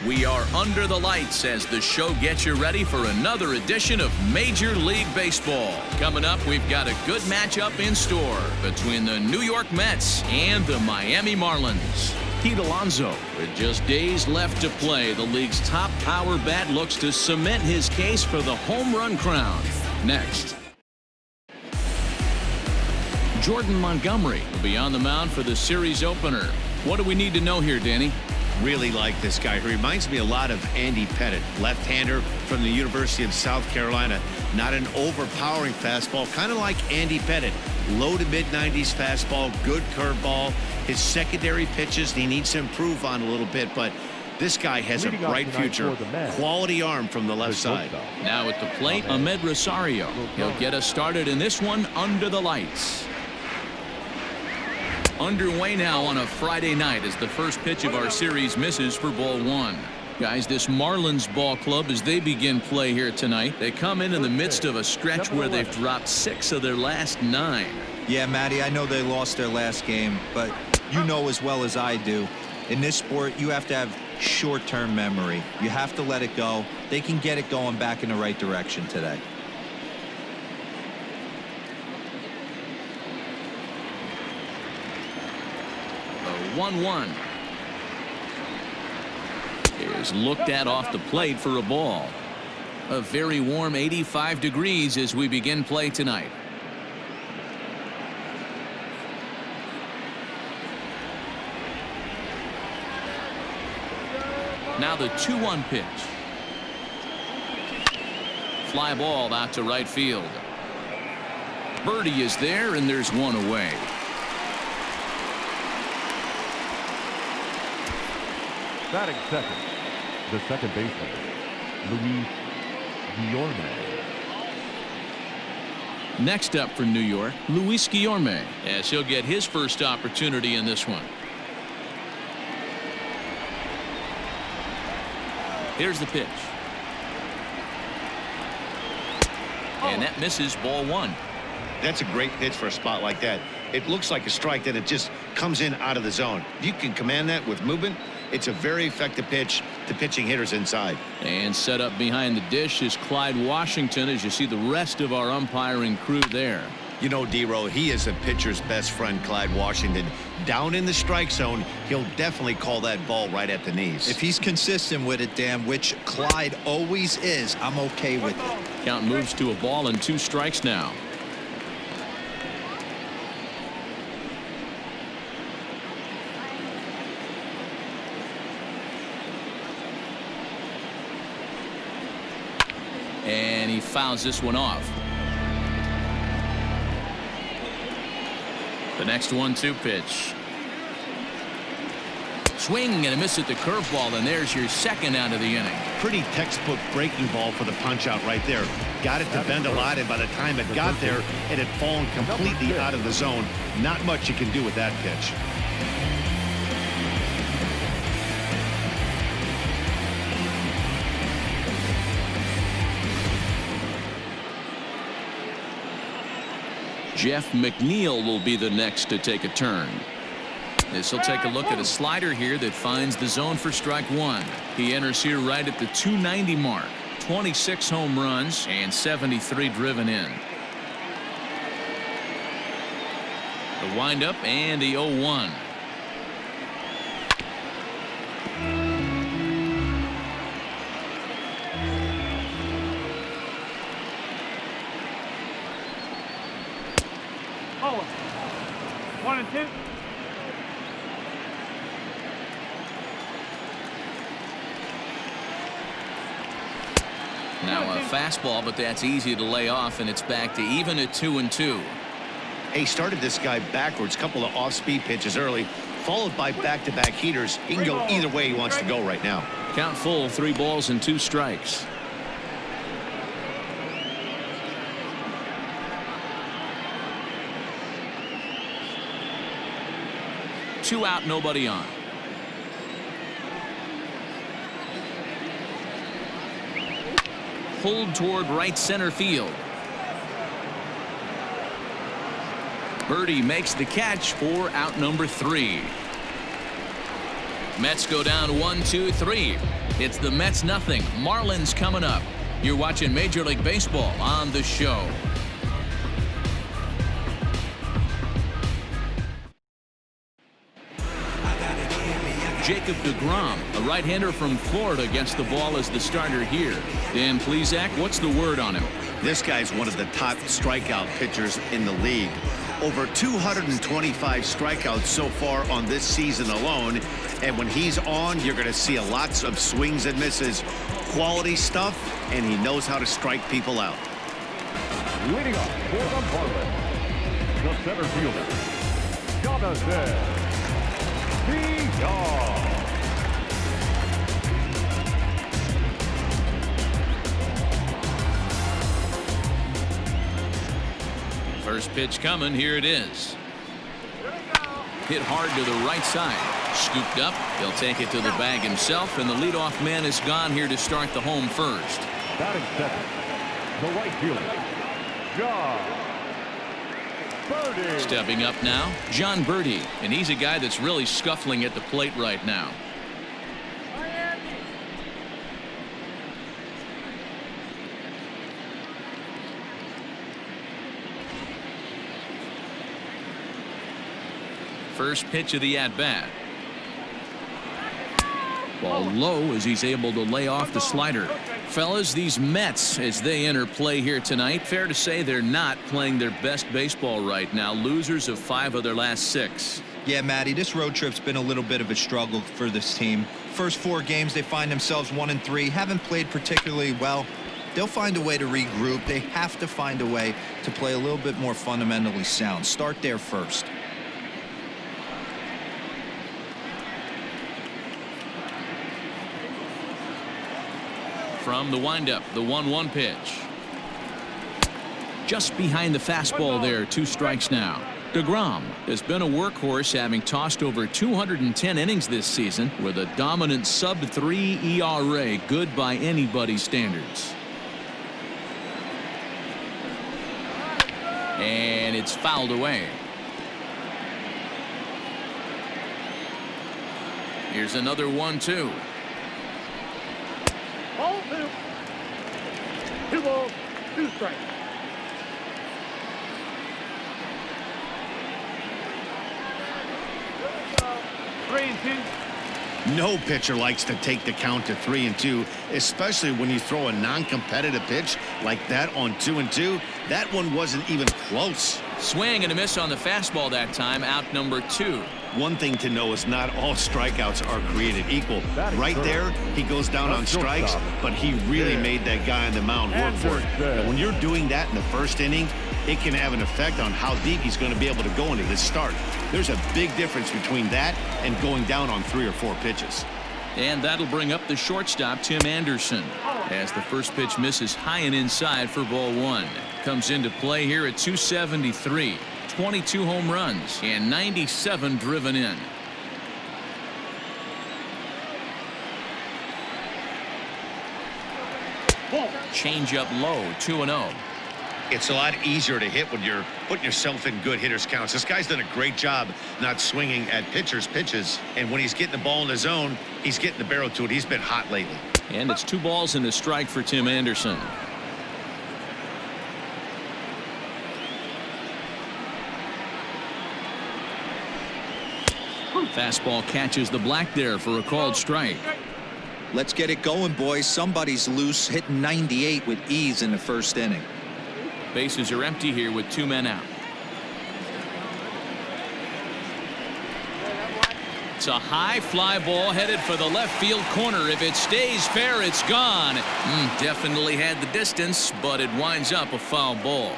We are under the lights as the show gets you ready for another edition of Major League Baseball. Coming up, we've got a good matchup in store between the New York Mets and the Miami Marlins. Pete Alonso, with just days left to play, the league's top power bat looks to cement his case for the home run crown. Next. Jordan Montgomery will be on the mound for the series opener. What do we need to know here, Danny? Really like this guy. He reminds me a lot of Andy Pettit, left-hander from the University of South Carolina. Not an overpowering fastball, kind of like Andy Pettit. Low to mid-90s fastball, good curveball. His secondary pitches he needs to improve on a little bit, but this guy has a bright future. Quality arm from the left side. Now at the plate, Ahmed Rosario. He'll get us started in this one under the lights. Underway now on a Friday night as the first pitch of our series misses for ball one. Guys, this Marlins ball club, as they begin play here tonight, they come in the midst of a stretch where they've dropped 6 of their last 9. Yeah, Matty, I know they lost their last game, but you know as well as I do, in this sport, you have to have short-term memory. You have to let it go. They can get it going back in the right direction today. The 1-1 is looked at off the plate for a ball. A very warm 85 degrees as we begin play tonight. Now the 2-1 pitch. Fly ball out to right field. Birdie is there, and there's one away. Batting second, the second baseman, Luis Guillorme. Next up for New York, Luis Guillorme, as he'll get his first opportunity in this one. Here's the pitch. And that misses ball one. That's a great pitch for a spot like that. It looks like a strike that it just comes in out of the zone. If you can command that with movement, it's a very effective pitch to pitching hitters inside. And set up behind the dish is Clyde Washington as you see the rest of our umpiring crew there. You know, D-Row, he is a pitcher's best friend, Clyde Washington. Down in the strike zone, he'll definitely call that ball right at the knees. If he's consistent with it, Dan, which Clyde always is, I'm okay with it. Count moves to a ball and 2 strikes now. And he fouls this one off. The next 1-2 pitch. Swing and a miss at the curveball, and there's your second out of the inning. Pretty textbook breaking ball for the punch out right there. Got it to bend a lot, and by the time it got there, it had fallen completely out of the zone. Not much you can do with that pitch. Jeff McNeil will be the next to take a turn. This will take a look at a slider here that finds the zone for strike one. He enters here right at the 290 mark. 26 home runs and 73 driven in. The windup and the 0-1. Oh, 1 and 2. Now a fastball, but that's easy to lay off, and it's back to even at 2-2. He started this guy backwards, couple of off-speed pitches early, followed by back-to-back heaters. He can go either way he wants to go right now. Count full, 3 balls and 2 strikes. Two out, nobody on. Pulled toward right center field. Birdie makes the catch for out number 3. Mets go down 1-2-3. It's the Mets nothing. Marlins coming up. You're watching Major League Baseball on the show. Jacob deGrom, a right-hander from Florida, gets the ball as the starter here. Dan Plesac, what's the word on him? This guy's one of the top strikeout pitchers in the league. Over 225 strikeouts so far on this season alone. And when he's on, you're going to see lots of swings and misses. Quality stuff, and he knows how to strike people out. Leading off for the Marlins, the center fielder, Jonathan Villar. First pitch coming. Here it is. Hit hard to the right side. Scooped up. He'll take it to the bag himself, and the leadoff man is gone here to start the home first. Batting second, the right fielder, John Birdie. Stepping up now, John Birdie, and he's a guy that's really scuffling at the plate right now. First pitch of the at-bat. Ball low as he's able to lay off the slider. Fellas, these Mets, as they enter play here tonight, fair to say they're not playing their best baseball right now. Losers of 5 of their last 6. Yeah, Matty, this road trip's been a little bit of a struggle for this team. First 4 games, they find themselves 1-3, haven't played particularly well. They'll find a way to regroup. They have to find a way to play a little bit more fundamentally sound. Start there first. From the windup, the 1-1 pitch. Just behind the fastball there, 2 strikes now. deGrom has been a workhorse, having tossed over 210 innings this season with a dominant sub-3 ERA, good by anybody's standards. And it's fouled away. Here's another 1-2. Ball 2. 2 balls, 2 strikes. Three and 2. No pitcher likes to take the count to 3-2, especially when you throw a non-competitive pitch like that on 2-2. That one wasn't even close. Swing and a miss on the fastball that time. Out number 2. One thing to know is not all strikeouts are created equal. Right there, he goes down on strikes, but he really made that guy on the mound work for it. And when you're doing that in the first inning, it can have an effect on how deep he's going to be able to go into this start. There's a big difference between that and going down on 3 or 4 pitches. And that'll bring up the shortstop, Tim Anderson, as the first pitch misses high and inside for ball 1. Comes into play here at 273. 22 home runs and 97 driven in. Change up low, 2-0. It's a lot easier to hit when you're putting yourself in good hitters counts. This guy's done a great job not swinging at pitchers' pitches, and when he's getting the ball in the zone, he's getting the barrel to it. He's been hot lately. And it's 2 balls and a strike for Tim Anderson. Fastball catches the black there for a called strike. Let's get it going, boys. Somebody's loose, hitting 98 with ease in the first inning. Bases are empty here with 2 men out. It's a high fly ball headed for the left field corner. If it stays fair, it's gone. Definitely had the distance, but it winds up a foul ball.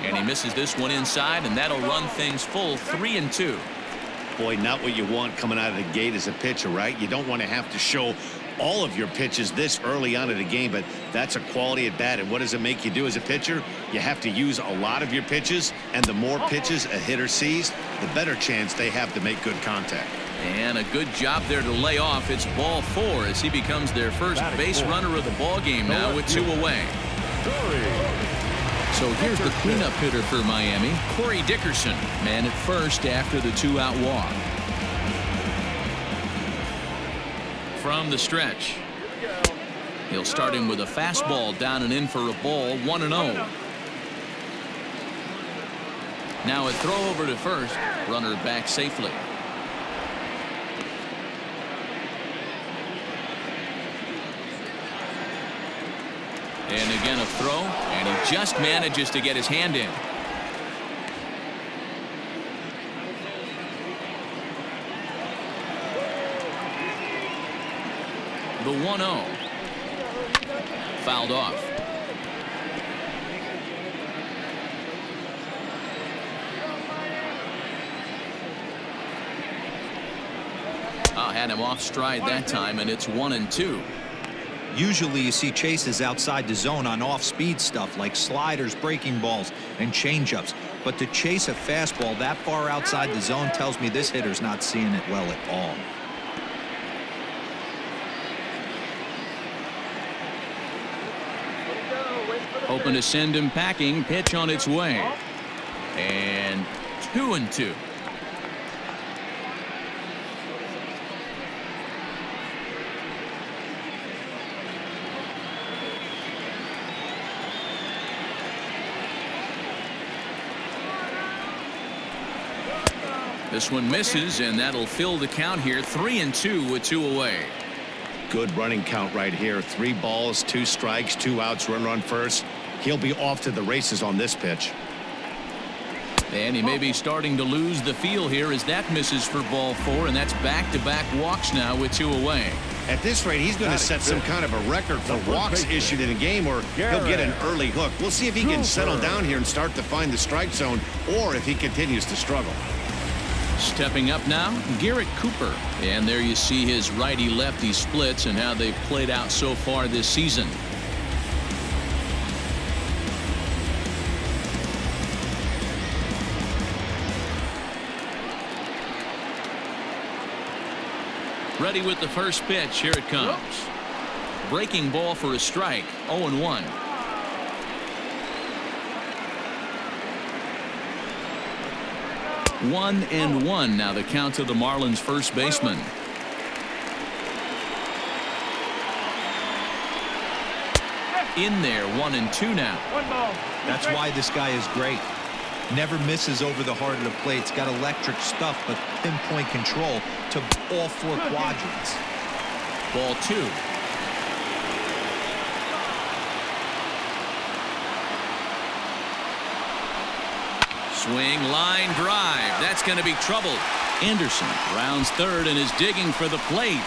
And he misses this one inside, and that'll run things full 3-2. Boy, not what you want coming out of the gate as a pitcher, right? You don't want to have to show all of your pitches this early on in the game, but that's a quality at bat. And what does it make you do as a pitcher? You have to use a lot of your pitches, and the more pitches a hitter sees, the better chance they have to make good contact. And a good job there to lay off. It's ball 4 as he becomes their first base runner of the ball game now with 2 away. So here's the cleanup hitter for Miami, Corey Dickerson, man at first after the 2-out walk. From the stretch, he'll start him with a fastball down and in for a ball, 1-0. Now a throw over to first, runner back safely. And again a throw, and he just manages to get his hand in. The 1-0. Fouled off. Had him off stride that time, and it's 1-2. Usually you see chases outside the zone on off-speed stuff like sliders, breaking balls, and changeups. But to chase a fastball that far outside the zone tells me this hitter's not seeing it well at all. Hoping to send him packing. Pitch on its way. And 2-2. This one misses, and that'll fill the count here. 3-2 with 2 away. Good running count right here. 3 balls, 2 strikes, 2 outs, runner on first. He'll be off to the races on this pitch. And he may be starting to lose the feel here as that misses for ball 4, and that's back-to-back walks now with 2 away. At this rate, he's going to set some kind of a record for walks issued in a game, or he'll get an early hook. We'll see if he can settle down here and start to find the strike zone, or if he continues to struggle. Stepping up now, Garrett Cooper. And there you see his righty-lefty splits and how they've played out so far this season. Ready with the first pitch. Here it comes. Breaking ball for a strike. 0-1. One and one now the count to the Marlins first baseman. In there, 1-2 now. That's why this guy is great. Never misses over the heart of the plate. It's got electric stuff, but pinpoint control to all 4 quadrants. Ball 2. Swing, line drive. That's going to be trouble. Anderson rounds third and is digging for the plate.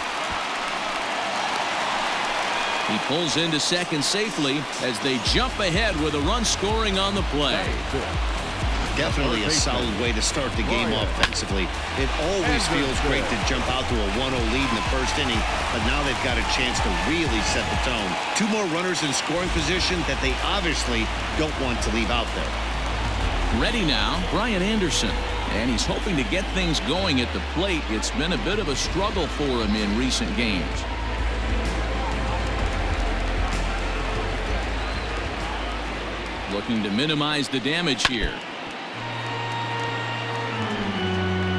He pulls into second safely as they jump ahead with a run scoring on the play. Definitely a solid way to start the game offensively. It always feels great to jump out to a 1-0 lead in the first inning, but now they've got a chance to really set the tone. 2 more runners in scoring position that they obviously don't want to leave out there. Ready now, Brian Anderson, and he's hoping to get things going at the plate. It's been a bit of a struggle for him in recent games. Looking to minimize the damage here.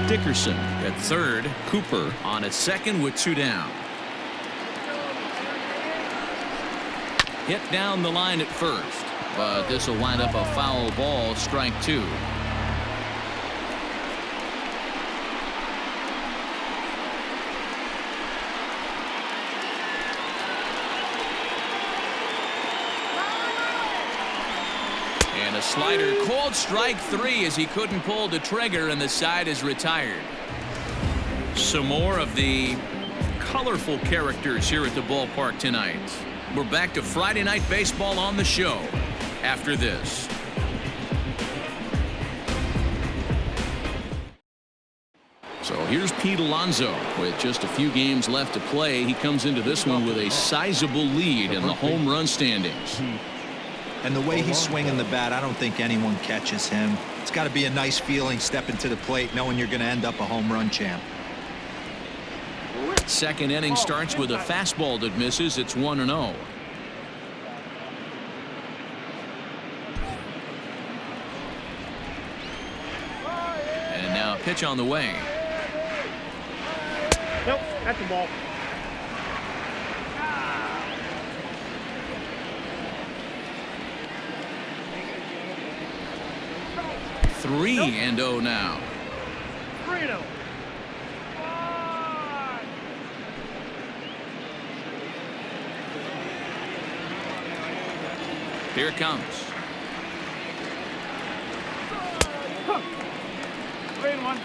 Dickerson at third, Cooper on at second with 2 down. Hit down the line at first, but this will wind up a foul ball, strike 2. And a slider called strike 3 as he couldn't pull the trigger, and the side is retired. Some more of the colorful characters here at the ballpark tonight. We're back to Friday Night Baseball on the show after this. So here's Pete Alonso with just a few games left to play. He comes into this one with a sizable lead in the home run standings. And the way he's swinging the bat, I don't think anyone catches him. It's got to be a nice feeling stepping to the plate knowing you're going to end up a home run champ. Second inning starts with a fastball that misses. It's 1-0. Pitch on the way. Nope, that's the ball. 3-0 now. 3-0. Here it comes. 3-1.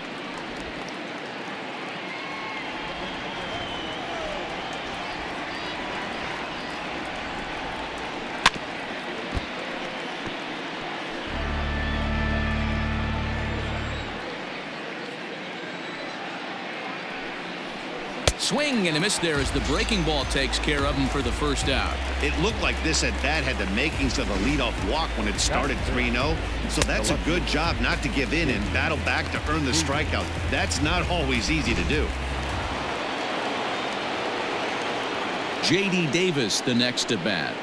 Swing and a miss there as the breaking ball takes care of him for the first out. It looked like this at bat had the makings of a leadoff walk when it started 3-0. So that's a good job not to give in and battle back to earn the strikeout. That's not always easy to do. J.D. Davis the next to bat.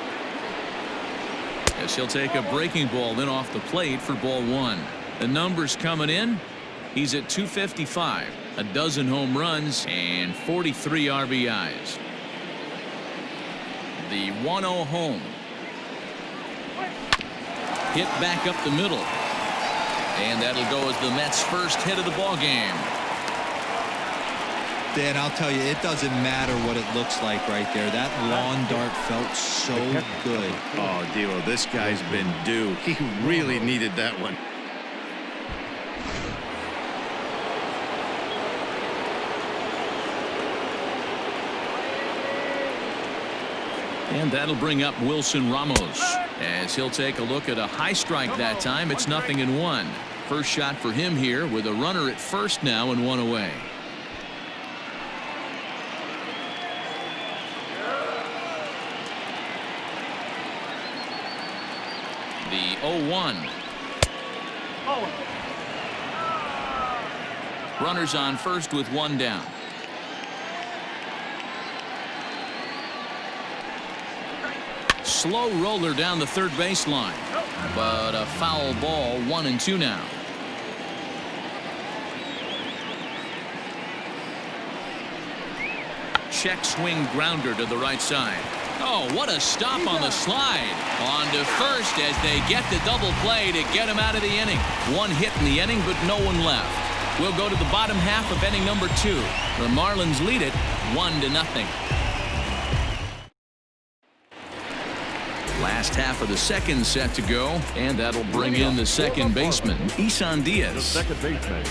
As he'll take a breaking ball then off the plate for ball one. The numbers coming in. He's at 255, a dozen home runs, and 43 RBIs. The 1-0 home. Hit back up the middle. And that'll go as the Mets' first hit of the ball game. Dan, I'll tell you, it doesn't matter what it looks like right there. That lawn dart felt so good. Oh, Dilo, this guy's been due. He really needed that one. And that'll bring up Wilson Ramos as he'll take a look at a high strike that time. It's 0-1. First shot for him here with a runner at first now and one away. The 0-1. Runners on first with one down. Slow roller down the third baseline, but a foul ball. 1-2 now. Check swing grounder to the right side. Oh, what a stop on the slide. On to first as they get the double play to get him out of the inning. One hit in the inning, but no one left. We'll go to the bottom half of inning number 2. The Marlins lead it 1-0. Last half of the second set to go, and that'll bring in the second baseman, Isan Diaz. The second baseman,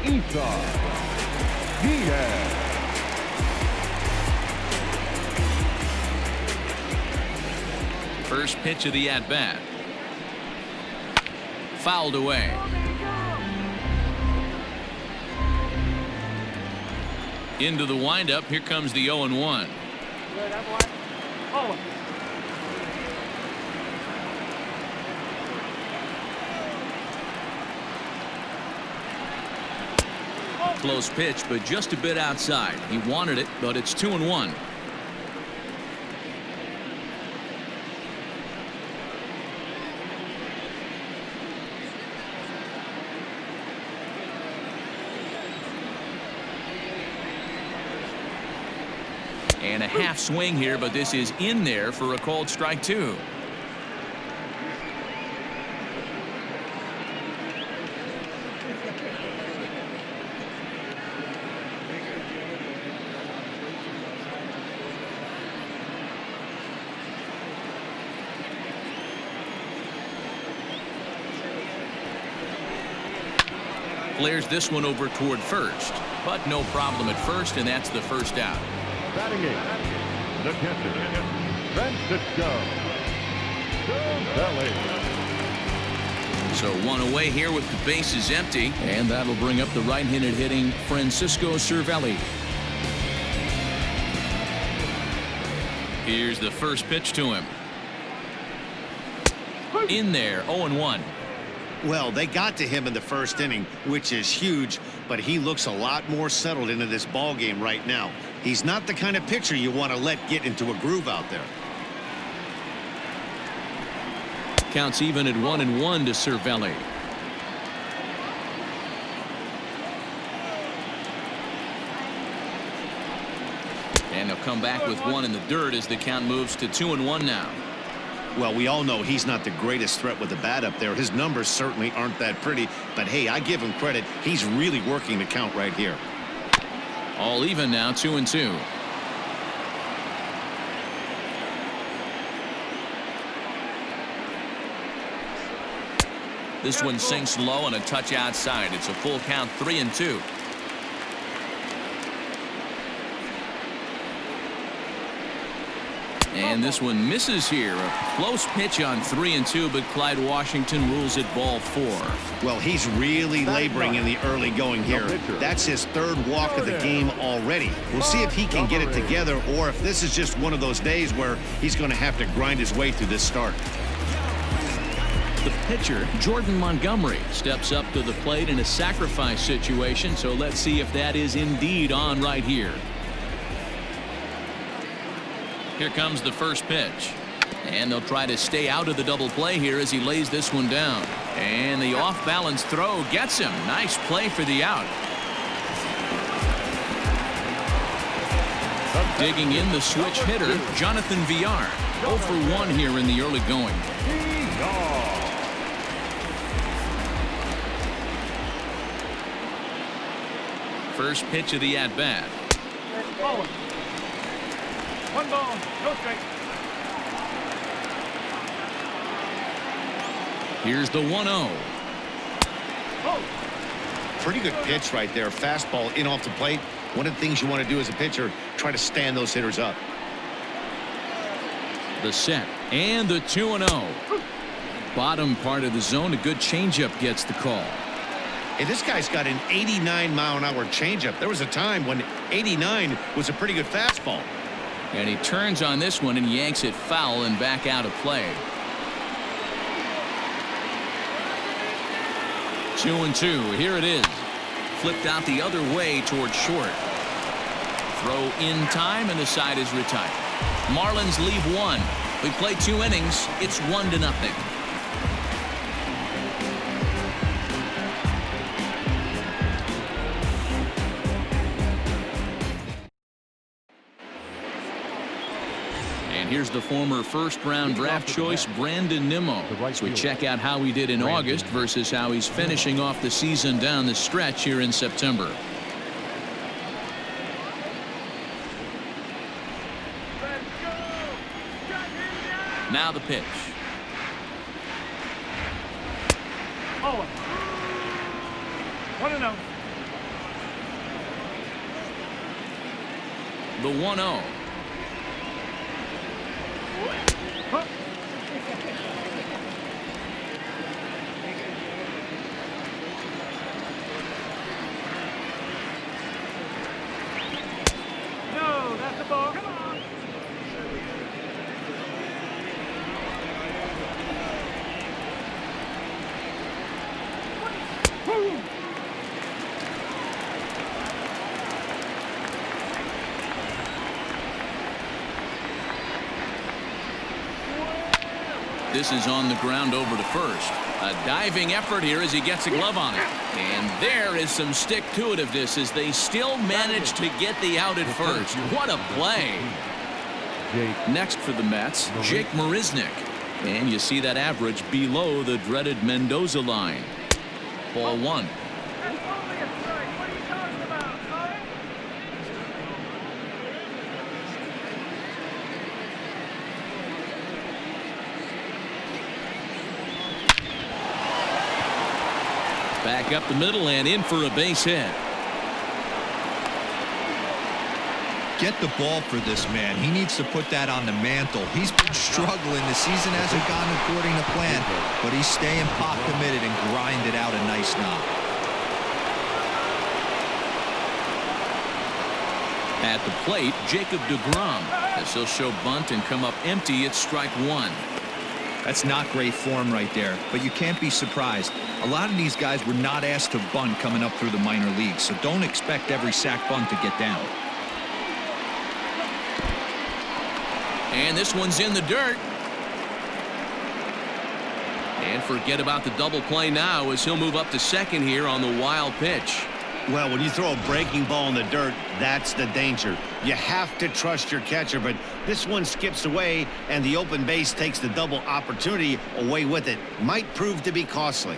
Isan Diaz. First pitch of the at-bat. Fouled away. Into the windup. Here comes the 0-1. Close pitch, but just a bit outside. He wanted it, but it's 2-1. And a half swing here, but this is in there for a called strike 2. Flares this one over toward first, but no problem at first, and that's the first out. Batting eighth, the catcher, Francisco Cervelli. So one away here with the bases empty, and that'll bring up the right-handed hitting Francisco Cervelli. Here's the first pitch to him. In there, 0-1. Well, they got to him in the first inning, which is huge, but he looks a lot more settled into this ball game right now. He's not the kind of pitcher you want to let get into a groove out there. Counts even at 1-1 to Cervelli. And they'll come back with one in the dirt as the count moves to 2-1 now. Well, we all know he's not the greatest threat with the bat up there. His numbers certainly aren't that pretty. But, hey, I give him credit. He's really working the count right here. All even now, 2-2. This one sinks low and a touch outside. It's a full count, 3-2. And this one misses here. A close pitch on 3-2, but Clyde Washington rules it ball 4. Well, he's really laboring in the early going here. That's his third walk of the game already. We'll see if he can get it together or if this is just one of those days where he's going to have to grind his way through this start. The pitcher, Jordan Montgomery, steps up to the plate in a sacrifice situation, so let's see if that is indeed on right here. Here comes the first pitch. And they'll try to stay out of the double play here as he lays this one down. And the off-balance throw gets him. Nice play for the out. Digging in the switch hitter, Jonathan Villar. 0 for 1 here in the early going. First pitch of the at-bat. One ball, no strike. Here's the 1-0. Pretty good pitch right there. Fastball in off the plate. One of the things you want to do as a pitcher, try to stand those hitters up. The set and the 2-0. Bottom part of the zone. A good changeup gets the call. Hey, this guy's got an 89-mile-an-hour changeup. There was a time when 89 was a pretty good fastball. And he turns on this one and yanks it foul and back out of play. 2-2. Here it is. Flipped out the other way towards short. Throw in time and the side is retired. Marlins leave 1. We play 2 innings. It's 1-0. Here's the former first-round draft choice, Brandon Nimmo. So we check out how he did in August versus how he's finishing off the season down the stretch here in September. Now the pitch. Oh. 1-0. The 1-0. No, that's the ball. Come on. Woo. This is on the ground over to first. A diving effort here as he gets a glove on it. And there is some stick-to-itiveness as they still manage to get the out at first. What a play. Next for the Mets, Jake Marisnick. And you see that average below the dreaded Mendoza line. Ball 1. Back up the middle and in for a base hit. Get the ball for this man. He needs to put that on the mantle. He's been struggling. The season hasn't gone according to plan, but he's staying pot committed and grinded out a nice knock. At the plate, Jacob deGrom, as he'll show bunt and come up empty at strike 1. That's not great form right there, but you can't be surprised. A lot of these guys were not asked to bunt coming up through the minor leagues, so don't expect every sac bunt to get down. And this one's in the dirt. And forget about the double play now as he'll move up to second here on the wild pitch. Well, when you throw a breaking ball in the dirt, that's the danger. You have to trust your catcher, but this one skips away, and the open base takes the double opportunity away with it. Might prove to be costly.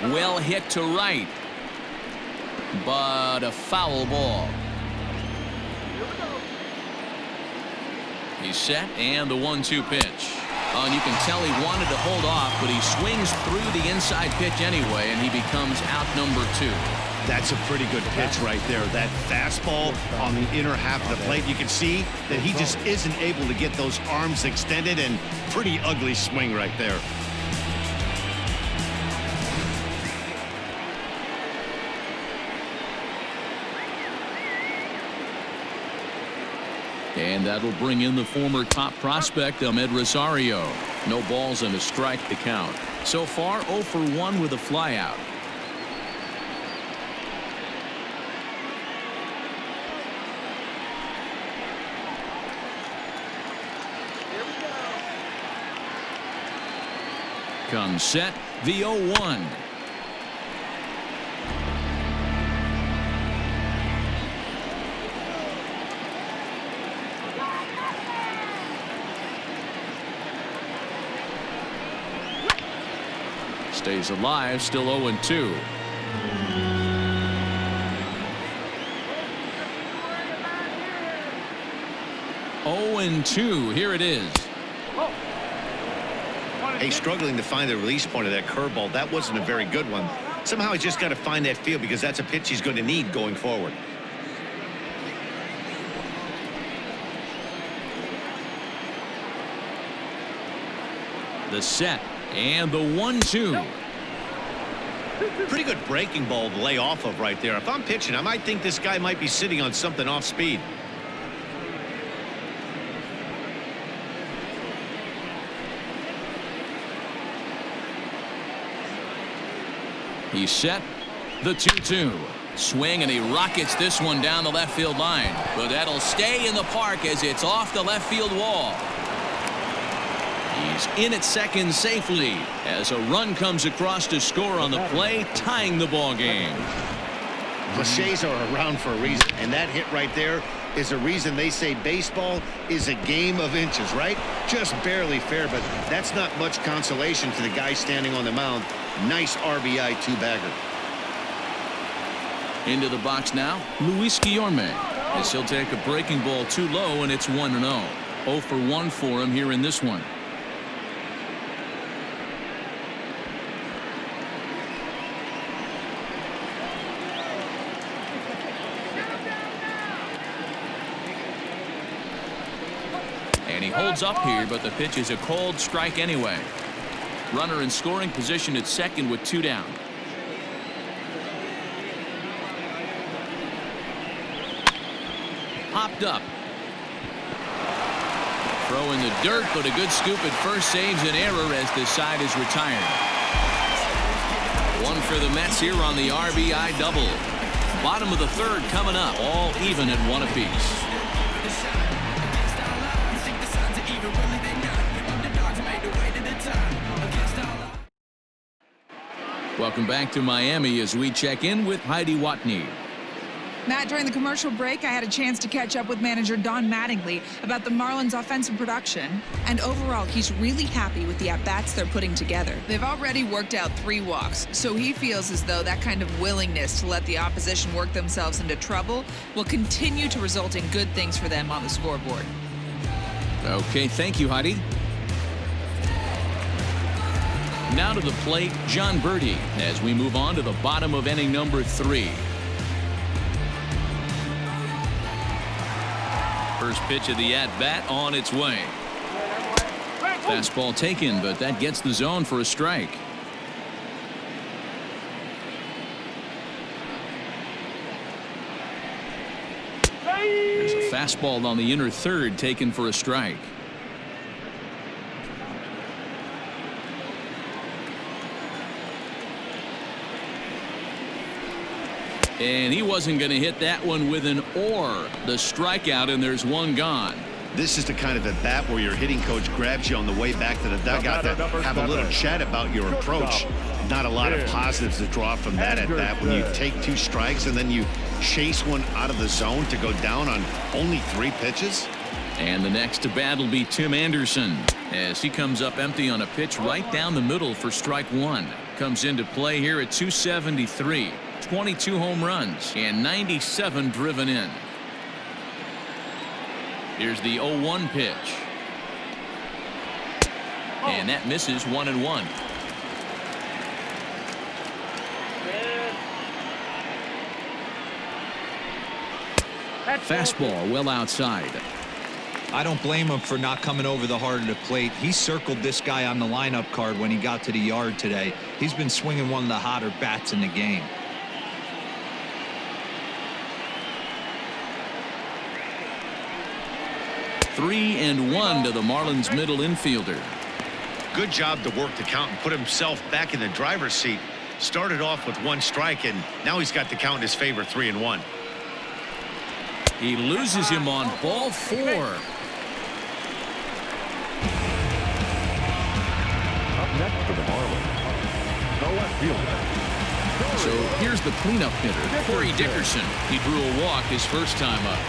Well hit to right, but a foul ball. He's set, and the 1-2 pitch. Oh, and you can tell he wanted to hold off, but he swings through the inside pitch anyway, and he becomes out number 2. That's a pretty good pitch right there. That fastball on the inner half of the plate. You can see that he just isn't able to get those arms extended, and pretty ugly swing right there. And that'll bring in the former top prospect, Ahmed Rosario. No balls and a strike to count. So far, 0 for 1 with a flyout. Comes set, the 0-1. Stays alive, still 0-2. Here it is. Hey, struggling to find the release point of that curveball. That wasn't a very good one. Somehow he's just got to find that feel, because that's a pitch he's going to need going forward. The set and the 1-2. Pretty good breaking ball to lay off of right there. If I'm pitching, I might think this guy might be sitting on something off speed. He's set, the 2-2. Swing, and he rockets this one down the left field line. But that'll stay in the park as it's off the left field wall. He's in at second safely as a run comes across to score on the play, tying the ball game. Cliches are around for a reason, and that hit right there is a reason they say baseball is a game of inches, right? Just barely fair, but that's not much consolation to the guy standing on the mound. Nice RBI two-bagger. Into the box now, Luis Guillorme, as he'll take a breaking ball too low, and it's 1-0. 0 for 1 for him here in this one. And he holds up here, but the pitch is a cold strike anyway. Runner in scoring position at second with 2 down. Popped up. Throw in the dirt, but a good scoop at first saves an error as this side is retired. 1 for the Mets here on the RBI double. Bottom of the third coming up, all even at 1 apiece. Welcome back to Miami as we check in with Heidi Watney. Matt, during the commercial break, I had a chance to catch up with manager Don Mattingly about the Marlins' offensive production. And overall, he's really happy with the at-bats they're putting together. They've already worked out 3 walks, so he feels as though that kind of willingness to let the opposition work themselves into trouble will continue to result in good things for them on the scoreboard. Okay, thank you, Heidi. Now to the plate, John Birdie, as we move on to the bottom of inning number 3. First pitch of the at-bat on its way. Fastball taken, but that gets the zone for a strike. There's a fastball on the inner third taken for a strike. And he wasn't going to hit that one with an or. The strikeout, and there's one gone. This is the kind of at bat where your hitting coach grabs you on the way back to the dugout to have a little chat about your approach. Not a lot of positives to draw from that at bat when you take 2 strikes and then you chase one out of the zone to go down on only 3 pitches. And the next to bat will be Tim Anderson as he comes up empty on a pitch right down the middle for strike 1. Comes into play here at 273. 22 home runs and 97 driven in. Here's the 0-1 pitch. And that misses 1-1. Fastball well outside. I don't blame him for not coming over the heart of the plate. He circled this guy on the lineup card when he got to the yard today. He's been swinging one of the hotter bats in the game. Three and one to the Marlins middle infielder. Good job to work the count and put himself back in the driver's seat. Started off with 1 strike, and now he's got the count in his favor, 3-1. He loses him on ball 4. Up next for the Marlins, the left fielder. So here's the cleanup hitter, Corey Dickerson. He drew a walk his first time up.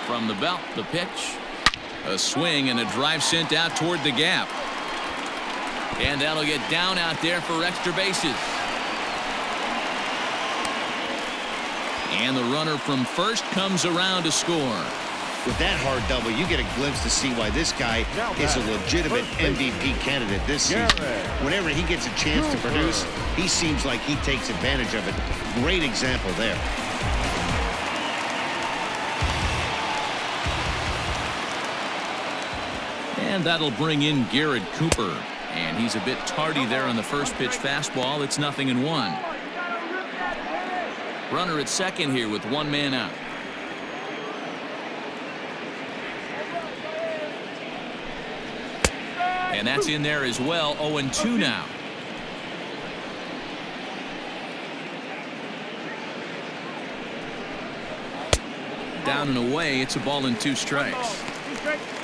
From the belt, the pitch. A swing and a drive sent out toward the gap. And that'll get down out there for extra bases. And the runner from first comes around to score. With that hard double, you get a glimpse to see why this guy is a legitimate MVP candidate this season. Whenever he gets a chance to produce, he seems like he takes advantage of it. Great example there. And that'll bring in Garrett Cooper. And he's a bit tardy there on the first pitch fastball. It's 0-1. Runner at second here with 1 man out. And that's in there as well. 0-2 now. Down and away. It's a ball and 2 strikes.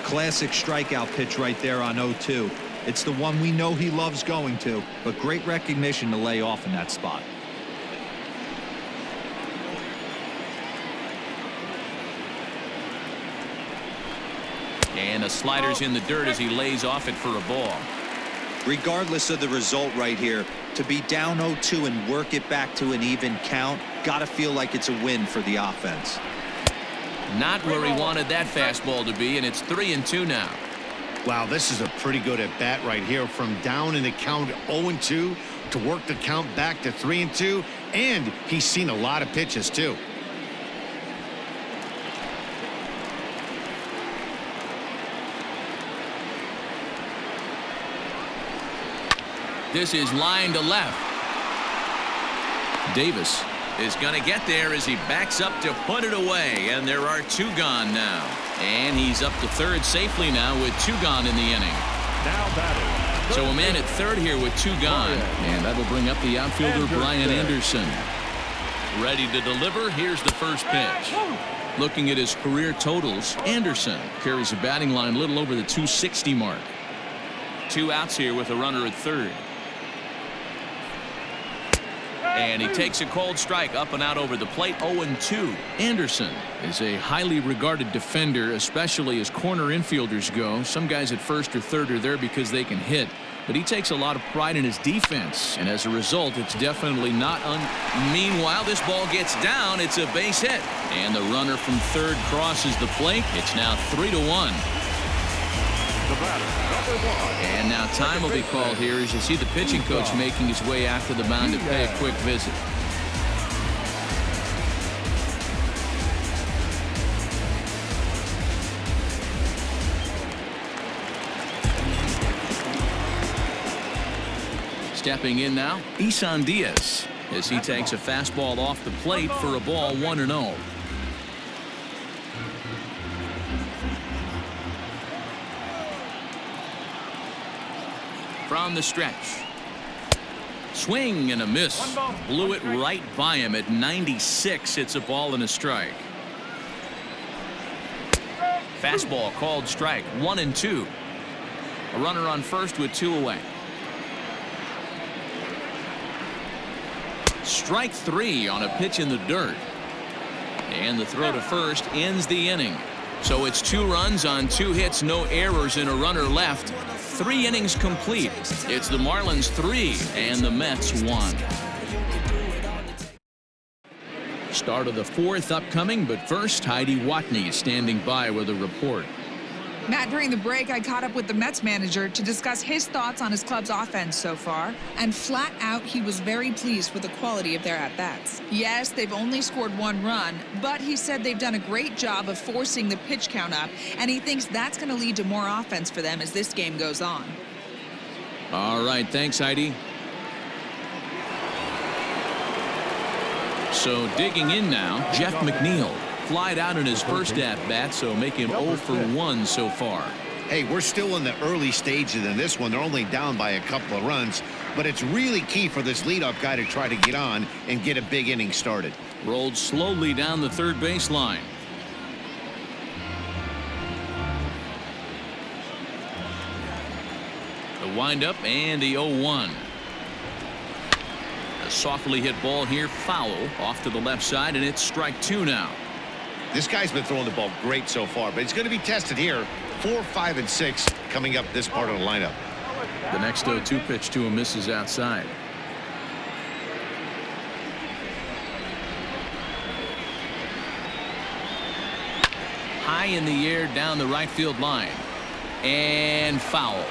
Classic strikeout pitch right there on 0-2. It's the one we know he loves going to, but great recognition to lay off in that spot. And the slider's in the dirt as he lays off it for a ball. Regardless of the result right here, to be down 0-2 and work it back to an even count, gotta feel like it's a win for the offense. Not where he wanted that fastball to be, and it's 3-2 now. Wow, this is a pretty good at bat right here. From down in the count 0-2 to work the count back to 3-2, and he's seen a lot of pitches too. This is line to left. Davis is going to get there as he backs up to put it away, and there are 2 gone now. And he's up to third safely now with 2 gone in the inning. Now batting. So a man at third here with 2 gone, and that'll bring up the outfielder Brian Anderson. Ready to deliver. Here's the first pitch. Looking at his career totals, Anderson carries a batting line a little over the 260 mark. 2 outs here with a runner at third. And he takes a cold strike up and out over the plate. 0-2. Anderson is a highly regarded defender, especially as corner infielders go. Some guys at first or third are there because they can hit, but he takes a lot of pride in his defense, and as a result, it's definitely not Meanwhile, this ball gets down. It's a base hit, and the runner from third crosses the plate. It's now 3-1. And now time will be called here as you see the pitching coach making his way out to the mound to pay a quick visit. Stepping in now, Isan Diaz as he takes a fastball off the plate for a ball 1-0. From the stretch. Swing and a miss. Blew it right by him at 96. It's a ball and a strike. Fastball called strike. 1-2. A runner on first with 2 away. Strike 3 on a pitch in the dirt. And the throw to first ends the inning. So it's 2 runs on 2 hits, no errors, and a runner left. 3 innings complete. It's the Marlins 3 and the Mets 1. Start of the 4th upcoming, but first Heidi Watney is standing by with a report. Matt, during the break, I caught up with the Mets manager to discuss his thoughts on his club's offense so far, and flat out, he was very pleased with the quality of their at-bats. Yes, they've only scored 1 run, but he said they've done a great job of forcing the pitch count up, and he thinks that's going to lead to more offense for them as this game goes on. All right, thanks, Heidi. So digging in now, Jeff McNeil. Flied out in his first at-bat, so make him 0 for 1 so far. Hey, we're still in the early stages in this one. They're only down by a couple of runs, but it's really key for this leadoff guy to try to get on and get a big inning started. Rolled slowly down the third baseline. The windup and the 0-1. A softly hit ball here, foul off to the left side, and it's strike 2 now. This guy's been throwing the ball great so far, but it's going to be tested here. 4, 5, and 6 coming up this part of the lineup. The next 0-2 pitch to him misses outside. High in the air down the right field line. And foul.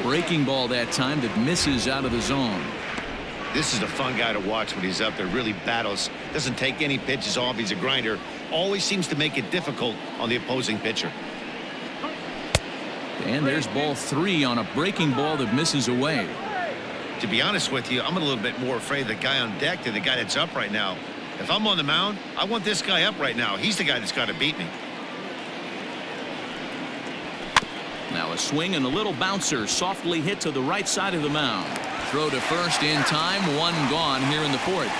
Breaking ball that time that misses out of the zone. This is a fun guy to watch when he's up there. Really battles. Doesn't take any pitches off. He's a grinder. Always seems to make it difficult on the opposing pitcher. And there's ball 3 on a breaking ball that misses away. To be honest with you, I'm a little bit more afraid of the guy on deck than the guy that's up right now. If I'm on the mound, I want this guy up right now. He's the guy that's got to beat me. Now a swing and a little bouncer softly hit to the right side of the mound. Throw to first in time. 1 gone here in the 4th.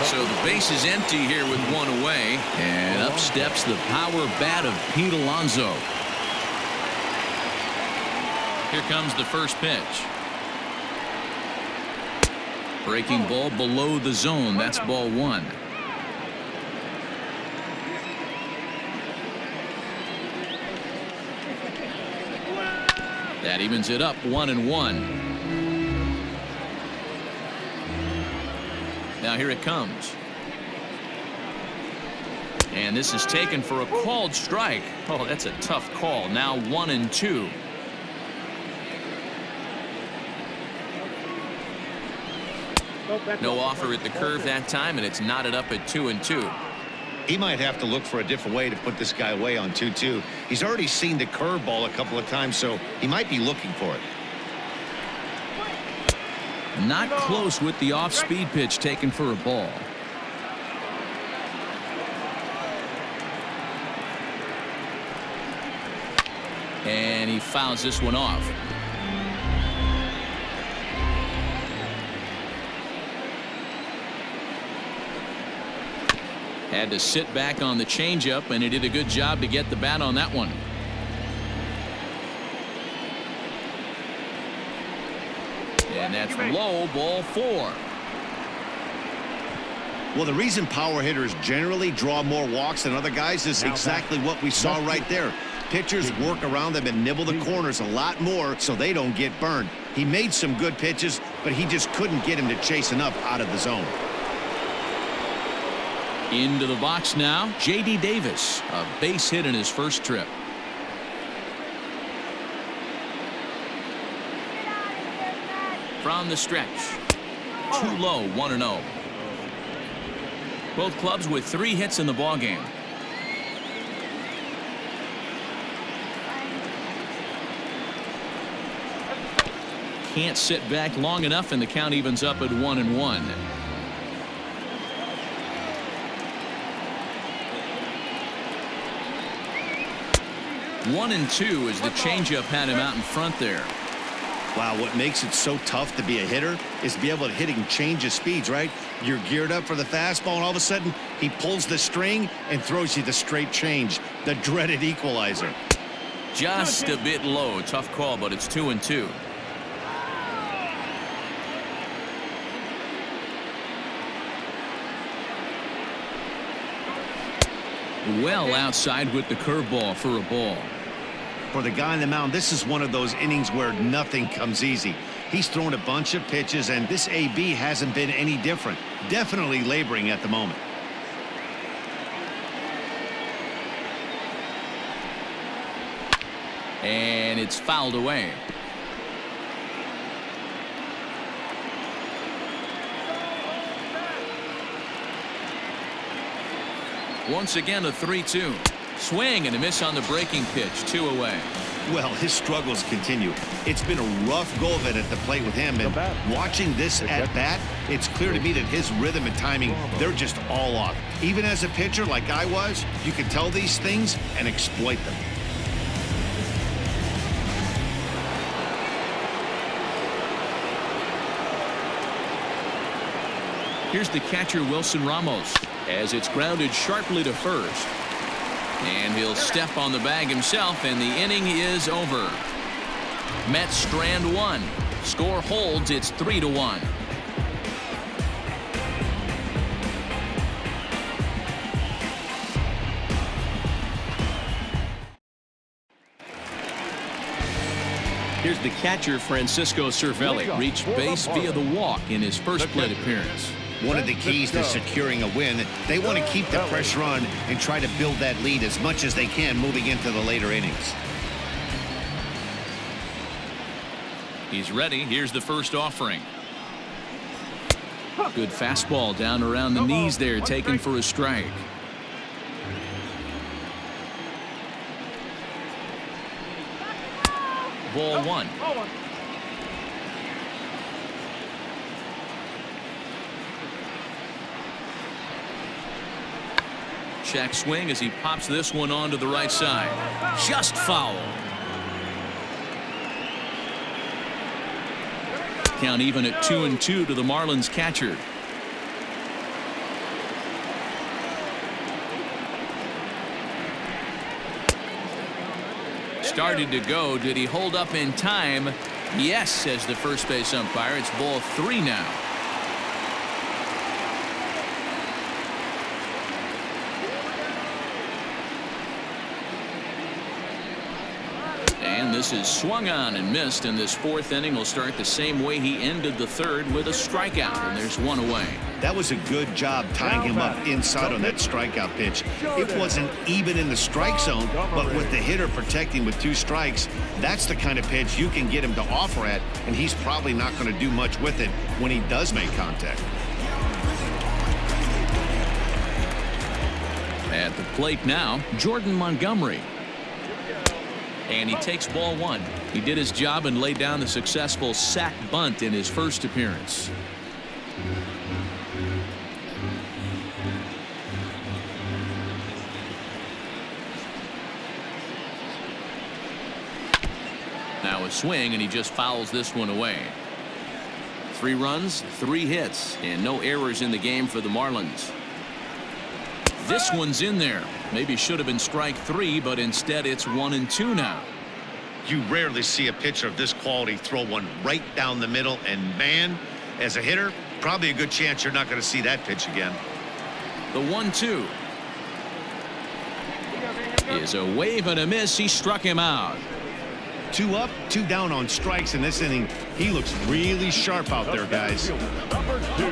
So the base is empty here with 1 away. And up steps the power bat of Pete Alonso. Here comes the first pitch. Breaking ball below the zone. That's ball 1. That evens it up 1-1. Now here it comes. And this is taken for a called strike. Oh, that's a tough call. Now 1-2. No offer at the curve that time, and it's knotted up at 2-2. He might have to look for a different way to put this guy away on 2-2. He's already seen the curveball a couple of times, so he might be looking for it. Not close with the off-speed pitch taken for a ball. And he fouls this one off. Had to sit back on the changeup, and he did a good job to get the bat on that one. And that's low, ball 4. Well, the reason power hitters generally draw more walks than other guys is exactly what we saw right there. Pitchers work around them and nibble the corners a lot more so they don't get burned. He made some good pitches, but he just couldn't get him to chase enough out of the zone. Into the box now, J.D. Davis, a base hit in his first trip. From the stretch, too low, 1-0. Both clubs with 3 hits in the ballgame. Can't sit back long enough, and the count evens up at 1-1. 1-2 as the changeup had him out in front there. Wow, what makes it so tough to be a hitter is to be able to hit and change of speeds, right? You're geared up for the fastball, and all of a sudden, he pulls the string and throws you the straight change, the dreaded equalizer. Just a bit low. Tough call, but it's 2-2. Well outside with the curveball for a ball. For the guy on the mound, this is one of those innings where nothing comes easy. He's thrown a bunch of pitches, and this AB hasn't been any different. Definitely laboring at the moment. And it's fouled away. Once again, a 3-2. Swing and a miss on the breaking pitch. 2 away. Well, his struggles continue. It's been a rough go of it at the plate with him, and watching this at bat, it's clear to me that his rhythm and timing, they're just all off. Even as a pitcher like I was, you can tell these things and exploit them. Here's the catcher, Wilson Ramos, as it's grounded sharply to first. And he'll step on the bag himself, and the inning is over. Mets strand one. Score holds. It's 3-1. Here's the catcher, Francisco Cervelli. Reached base via the walk in his first plate appearance. One of the keys to securing a win, they want to keep the pressure on and try to build that lead as much as they can moving into the later innings. He's ready. Here's the first offering. Good fastball down around the knees there, taken for a strike. Ball 1. Check swing as he pops this one onto the right side. Just foul. Count even at 2-2 to the Marlins catcher. Started to go. Did he hold up in time? Yes, says the first base umpire. It's ball 3 now. This is swung on and missed, and this fourth inning will start the same way he ended the third, with a strikeout, and there's 1 away. That was a good job tying him up inside on that strikeout pitch. It wasn't even in the strike zone, but with the hitter protecting with 2 strikes, that's the kind of pitch you can get him to offer at, and he's probably not going to do much with it when he does make contact. At the plate now, Jordan Montgomery. And he takes ball 1. He did his job and laid down the successful sac bunt in his first appearance. Now a swing, and he just fouls this one away. 3 runs, 3 hits, and no errors in the game for the Marlins. This one's in there. Maybe should have been strike 3, but instead it's 1-2 now. You rarely see a pitcher of this quality throw one right down the middle, and man, as a hitter, probably a good chance you're not going to see that pitch again. The 1-2 is a wave and a miss. He struck him out. 2 up, 2 down on strikes in this inning. He looks really sharp out there, guys. Number 2,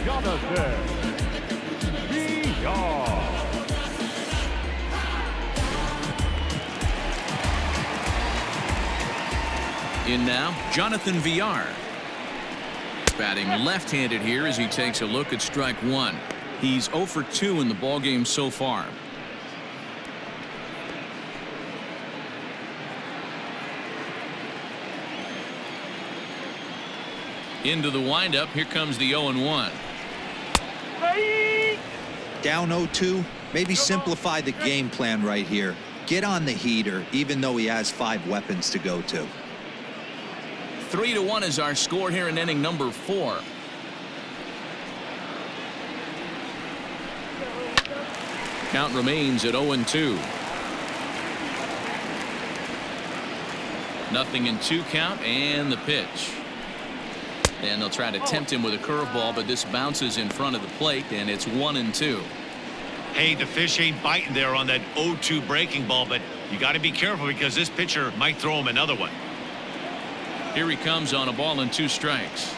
Jonathan. In now, Jonathan Villar. Batting left-handed here as he takes a look at strike 1. He's 0 for 2 in the ballgame so far. Into the windup. Here comes the 0-1. Down 0-2. Maybe simplify the game plan right here. Get on the heater, even though he has 5 weapons to go to. 3-1 is our score here in inning number 4. Count remains at 0-2. 0-2 count, and the pitch. And they'll try to tempt him with a curveball, but this bounces in front of the plate, and it's 1-2. Hey, the fish ain't biting there on that 0-2 breaking ball, but you got to be careful because this pitcher might throw him another one. Here he comes on a ball and 2 strikes.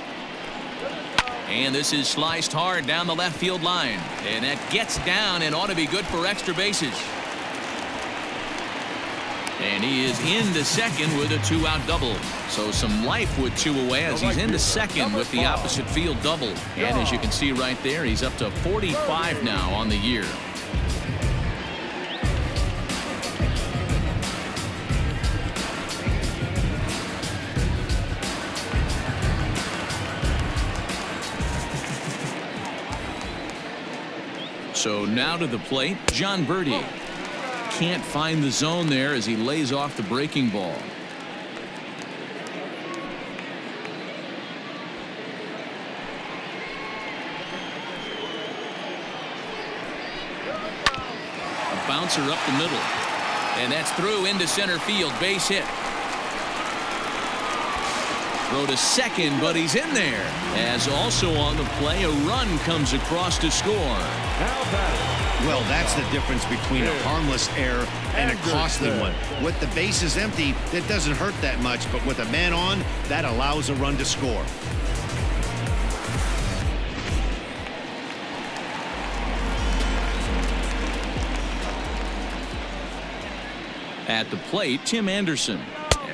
And this is sliced hard down the left field line. And that gets down and ought to be good for extra bases. And he is into second with a 2-out double. So some life with 2 away as he's into second with the opposite field double. And as you can see right there, he's up to 45 now on the year. So now to the plate, John Birdie. Can't find the zone there as he lays off the breaking ball. A bouncer up the middle. And that's through into center field. Base hit. Throw to second, but he's in there. As also on the play, a run comes across to score. Well, that's the difference between a harmless error and a costly one. With the bases empty, that doesn't hurt that much, but with a man on, that allows a run to score. At the plate, Tim Anderson.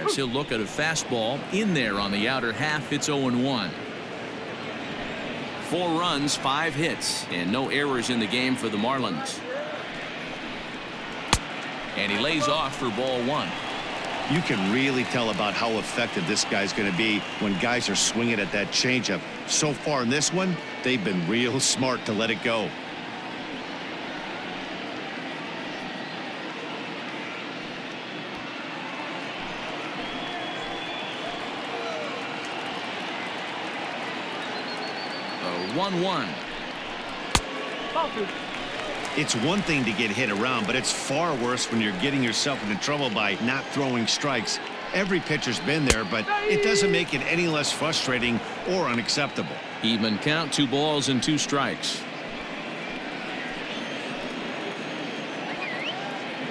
As he'll look at a fastball in there on the outer half. It's 0-1. 4 runs, 5 hits, and no errors in the game for the Marlins. And he lays off for ball 1. You can really tell about how effective this guy's going to be when guys are swinging at that changeup. So far in this one, they've been real smart to let it go. A 1-1. It's one thing to get hit around, but it's far worse when you're getting yourself into trouble by not throwing strikes. Every pitcher's been there, but it doesn't make it any less frustrating or unacceptable. Even count, 2 balls and 2 strikes.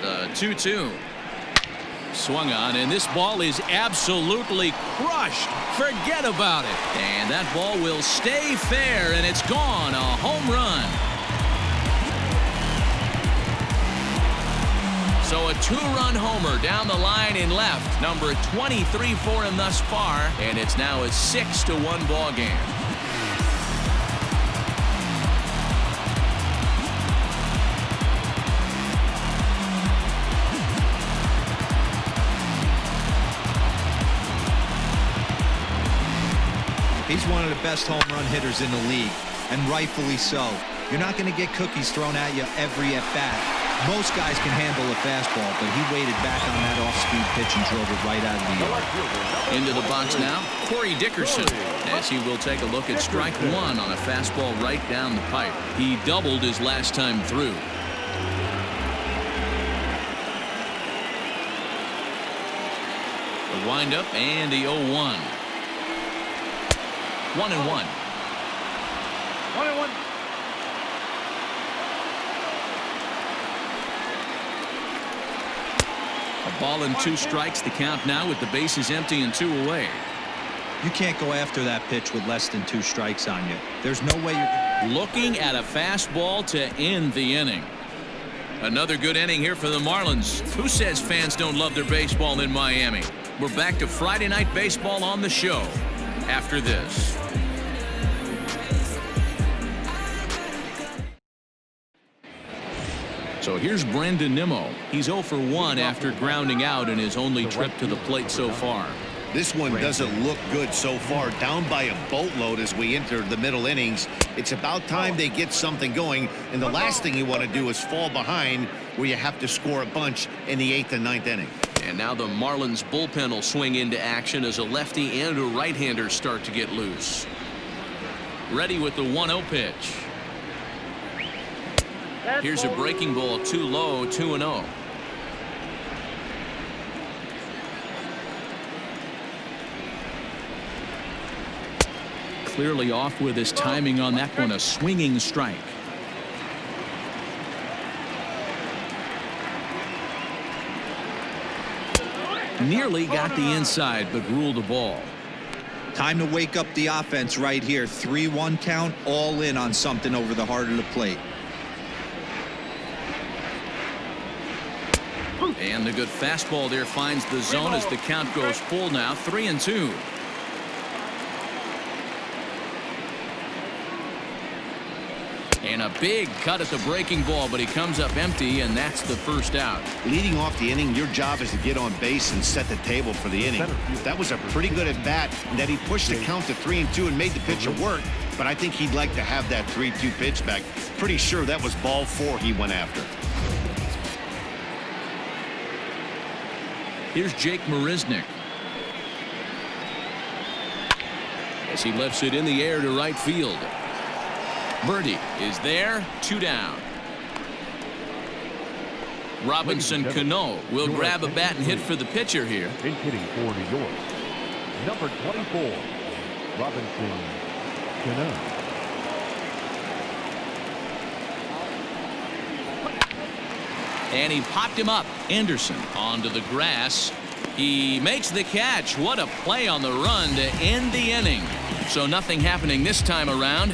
The 2-2. Swung on, and this ball is absolutely crushed. Forget about it. And that ball will stay fair, and it's gone. A home run. So a 2-run homer down the line in left. Number 23 for him thus far, and it's now a 6-1 ball game. He's one of the best home run hitters in the league, and rightfully so. You're not going to get cookies thrown at you every at-bat. Most guys can handle a fastball, but he waited back on that off-speed pitch and drove it right out of the yard. Into the box now, Corey Dickerson, as he will take a look at strike 1 on a fastball right down the pipe. He doubled his last time through. The windup and the 0-1. 1-1. 1-1. A ball and 2 strikes, the count now with the bases empty and 2 away. You can't go after that pitch with less than 2 strikes on you. There's no way you're looking at a fastball to end the inning. Another good inning here for the Marlins. Who says fans don't love their baseball in Miami? We're back to Friday Night Baseball on the show after this. So here's Brendan Nimmo. He's 0 for 1 after grounding out in his only trip to the plate so far. This one doesn't look good so far. Down by a boatload as we enter the middle innings. It's about time they get something going. And the last thing you want to do is fall behind where you have to score a bunch in the 8th and 9th inning. And now the Marlins bullpen will swing into action as a lefty and a right-hander start to get loose. Ready with the 1-0 pitch. Here's a breaking ball too low, 2-0. Clearly off with his timing on that one, a swinging strike. Nearly got the inside, but ruled the ball. Time to wake up the offense right here. 3-1 count, all in on something over the heart of the plate. And the good fastball there finds the zone as the count goes full now, 3-2. And a big cut at the breaking ball, but he comes up empty, and that's the first out. Leading off the inning, your job is to get on base and set the table for the inning. That was a pretty good at bat that he pushed the count to 3-2 and made the pitcher work, but I think he'd like to have that 3-2 pitch back. Pretty sure that was ball 4 he went after. Here's Jake Marisnick. As he lifts it in the air to right field. Birdie is there, 2 down. Robinson Cano will grab a bat and hit for the pitcher here. In hitting for New York, number 24, Robinson Cano. And he popped him up. Anderson onto the grass. He makes the catch. What a play on the run to end the inning. So nothing happening this time around.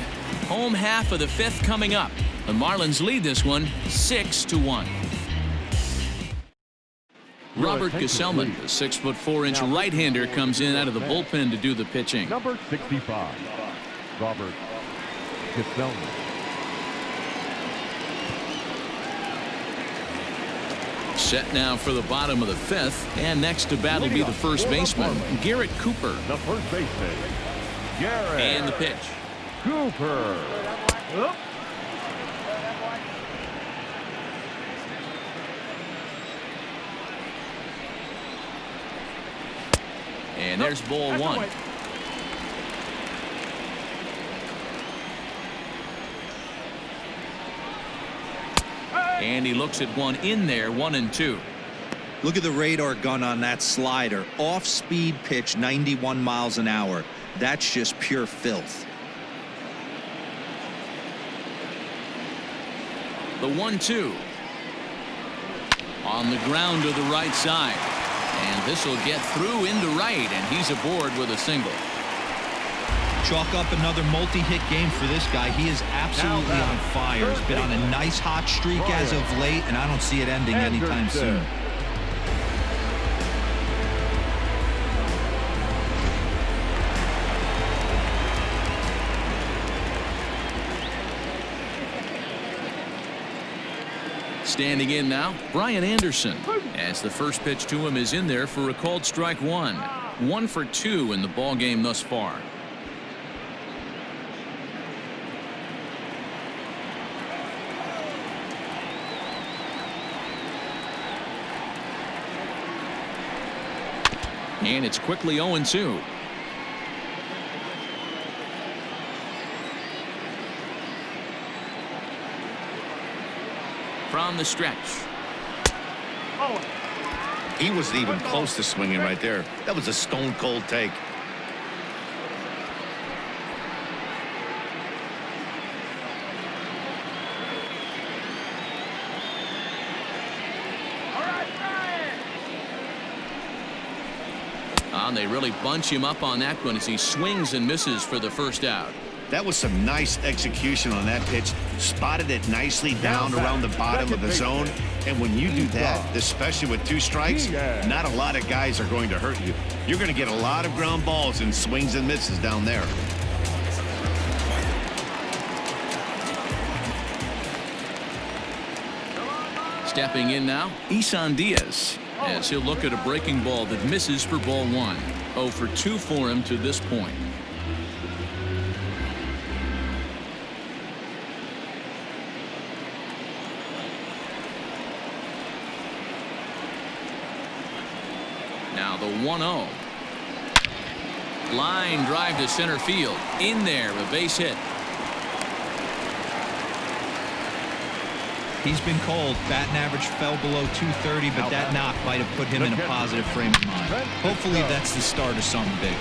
Home half of the 5th coming up. The Marlins lead this one 6-1. Robert Gesellman, the 6'4" right-hander, comes in out of the bullpen to do the pitching. Number 65, Robert Gesellman. Set now for the bottom of the 5th, and next to bat will be the first baseman, Garrett Cooper. The first baseman, Garrett. And the pitch. Cooper. And there's ball 1. And he looks at one in there, 1-2. Look at the radar gun on that slider. Off-speed pitch, 91 miles an hour. That's just pure filth. The 1-2. On the ground to the right side. And this will get through into right, and he's aboard with a single. Chalk up another multi-hit game for this guy. He is absolutely on fire. He's been on a nice hot streak as of late, and I don't see it ending anytime soon. Standing in now, Brian Anderson, as the first pitch to him is in there for a called strike 1. 1 for 2 in the ball game thus far. And it's quickly 0-2. From the stretch. He wasn't even close to swinging right there. That was a stone cold take. And they really bunch him up on that one as he swings and misses for the first out. That was some nice execution on that pitch. Spotted it nicely down around the bottom of the zone. And when you do that, especially with 2 strikes, not a lot of guys are going to hurt you. You're going to get a lot of ground balls and swings and misses down there. Stepping in now, Isan Diaz, as he'll look at a breaking ball that misses for ball 1. 0 for 2 for him to this point. Now the 1-0. Line drive to center field. In there, a base hit. He's been cold. Batting average fell below 230, but that knock might have put him in a positive frame of mind. Hopefully that's the start of something big.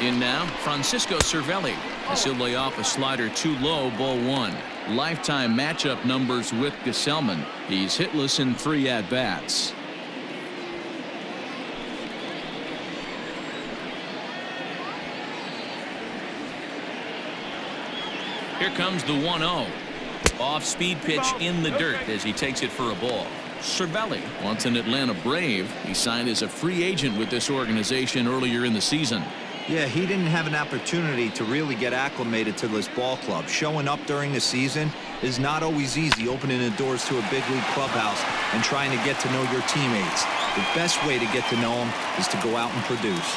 In now, Francisco Cervelli. As he'll lay off a slider too low, ball 1. Lifetime matchup numbers with Gesellman. He's hitless in 3 at-bats. Here comes the 1-0. Off-speed pitch in the dirt as he takes it for a ball. Cervelli, once an Atlanta Brave, he signed as a free agent with this organization earlier in the season. Yeah, he didn't have an opportunity to really get acclimated to this ball club. Showing up during the season is not always easy, opening the doors to a big league clubhouse and trying to get to know your teammates. The best way to get to know them is to go out and produce.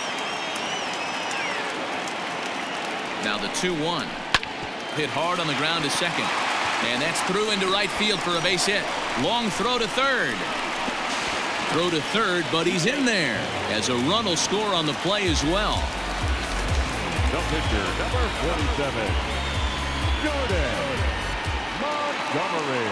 Now the 2-1. Hit hard on the ground to second. And that's through into right field for a base hit. Long throw to third. Throw to third, but he's in there as a run will score on the play as well. The pitcher, number 47, Jordan Montgomery.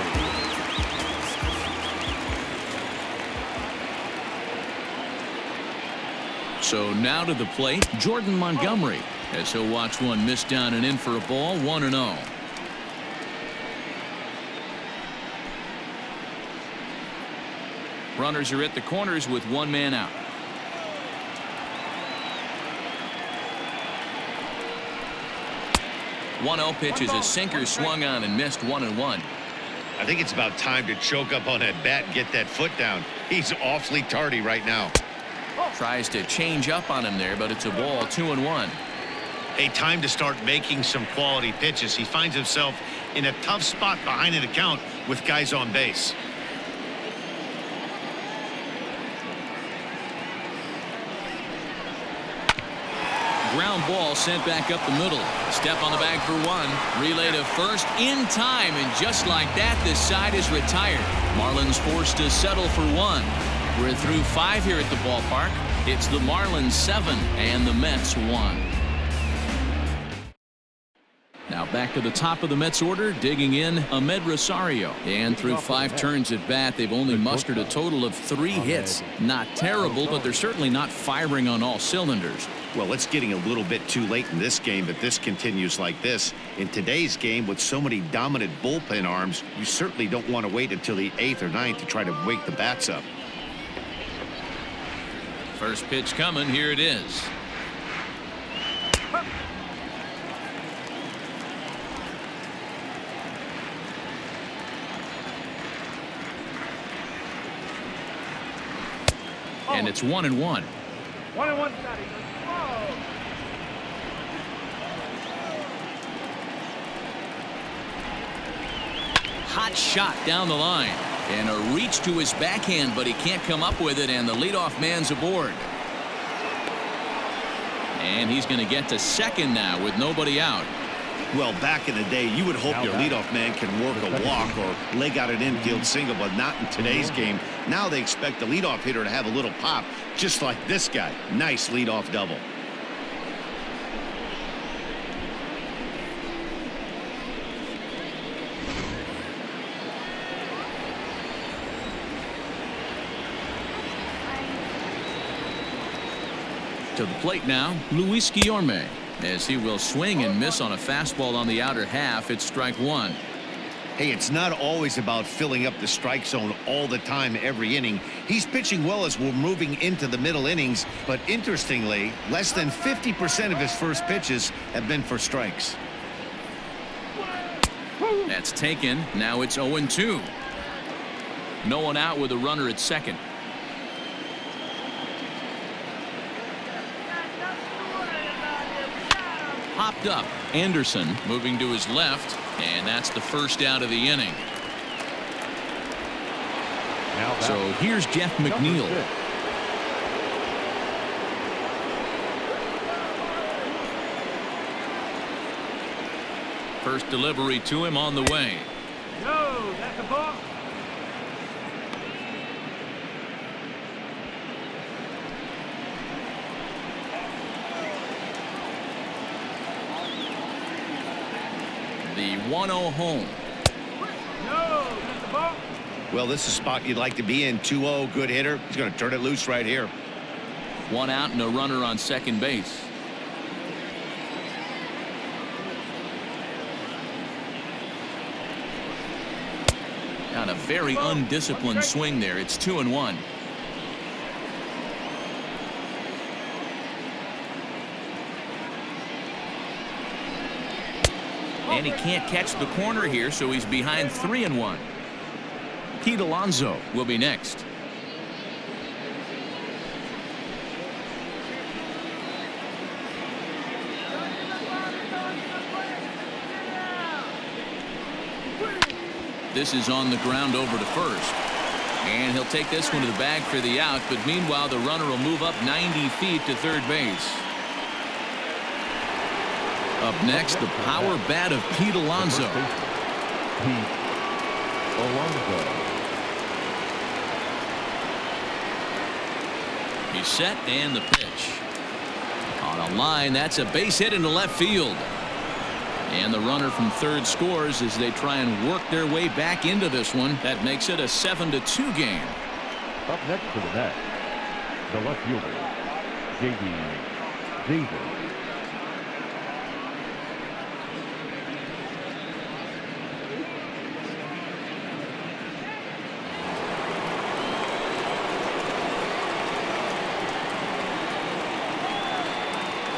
So now to the plate, Jordan Montgomery, as he'll watch one miss down and in for a ball, 1-0. Runners are at the corners with 1 man out. One-0 pitch is a sinker swung on and missed 1-1. I think it's about time to choke up on that bat and get that foot down. He's awfully tardy right now. Tries to change up on him there, but it's a ball, 2-1. Hey, time to start making some quality pitches. He finds himself in a tough spot behind an account with guys on base. Ground ball sent back up the middle. Step on the bag for 1. Relay to first in time, and just like that, this side is retired. Marlins forced to settle for 1. We're through 5 here at the ballpark. It's the Marlins 7 and the Mets 1. Now back to the top of the Mets order, digging in Ahmed Rosario. And through 5 turns at bat, they've only mustered a total of 3 hits. Not terrible, but they're certainly not firing on all cylinders. Well, it's getting a little bit too late in this game if this continues like this. In today's game, with so many dominant bullpen arms, you certainly don't want to wait until the 8th or 9th to try to wake the bats up. First pitch coming. Here it is. And it's 1-1. 1-1 starting. Hot shot down the line. And a reach to his backhand, but he can't come up with it, and the leadoff man's aboard. And he's going to get to second now with nobody out. Well, back in the day, you would hope your leadoff man can work a walk or leg out an infield single, but not in today's game. Now they expect the leadoff hitter to have a little pop, just like this guy. Nice leadoff double. To the plate now, Luis Guillorme. As he will swing and miss on a fastball on the outer half. It's strike 1. Hey, it's not always about filling up the strike zone all the time every inning. He's pitching well as we're moving into the middle innings, but interestingly, less than 50% of his first pitches have been for strikes. That's taken. Now it's 0-2. No one out with a runner at second. popped up. Anderson moving to his left, and that's the first out of the inning. So here's Jeff McNeil. First delivery to him on the way. No, that's a ball. The 1-0 home. No, that's a ball. Well, this is a spot you'd like to be in. 2-0, good hitter. He's going to turn it loose right here. One out and a runner on second base. Got a very undisciplined swing there. It's 2-1. And he can't catch the corner here, so he's behind 3-1. Pete Alonso will be next. This is on the ground over to first. And he'll take this one to the bag for the out, but meanwhile the runner will move up 90 feet to third base. Up next, the power bat of Pete Alonso. Pete Alonso. He's set, and the pitch. On a line, that's a base hit into left field. And the runner from third scores as they try and work their way back into this one. That makes it a 7-2 game. Up next to the net, the left fielder, J.D. Davis.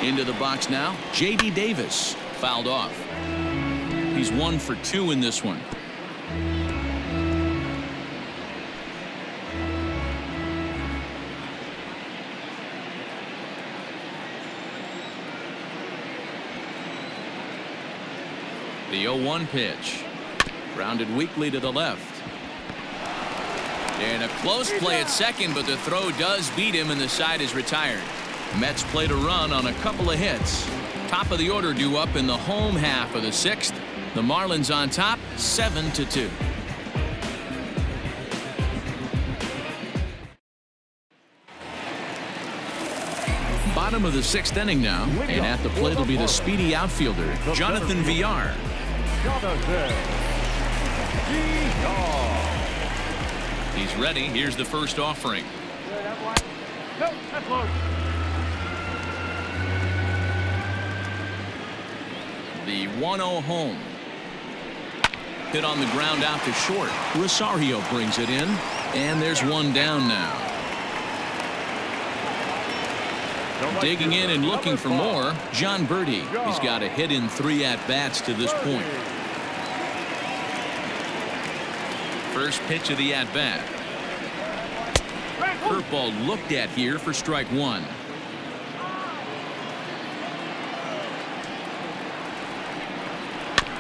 Into the box now, J.D. Davis. Fouled off. He's 1 for 2 in this one. The 0-1 pitch. Grounded weakly to the left. And a close play at second, but the throw does beat him and the side is retired. Mets played a run on a couple of hits. Top of the order due up in the home half of the 6th. The Marlins on top, 7-2. Bottom of the 6th inning now, and at the plate will be the speedy outfielder, Jonathan Villar. He's ready. Here's the first offering. No, that's low. The 1-0 home. Hit on the ground out to short. Rosario brings it in, and there's one down now. Digging in and looking for more, John Birdie. He's got a hit in 3 at-bats to this point. First pitch of the at-bat. Curveball looked at here for strike 1.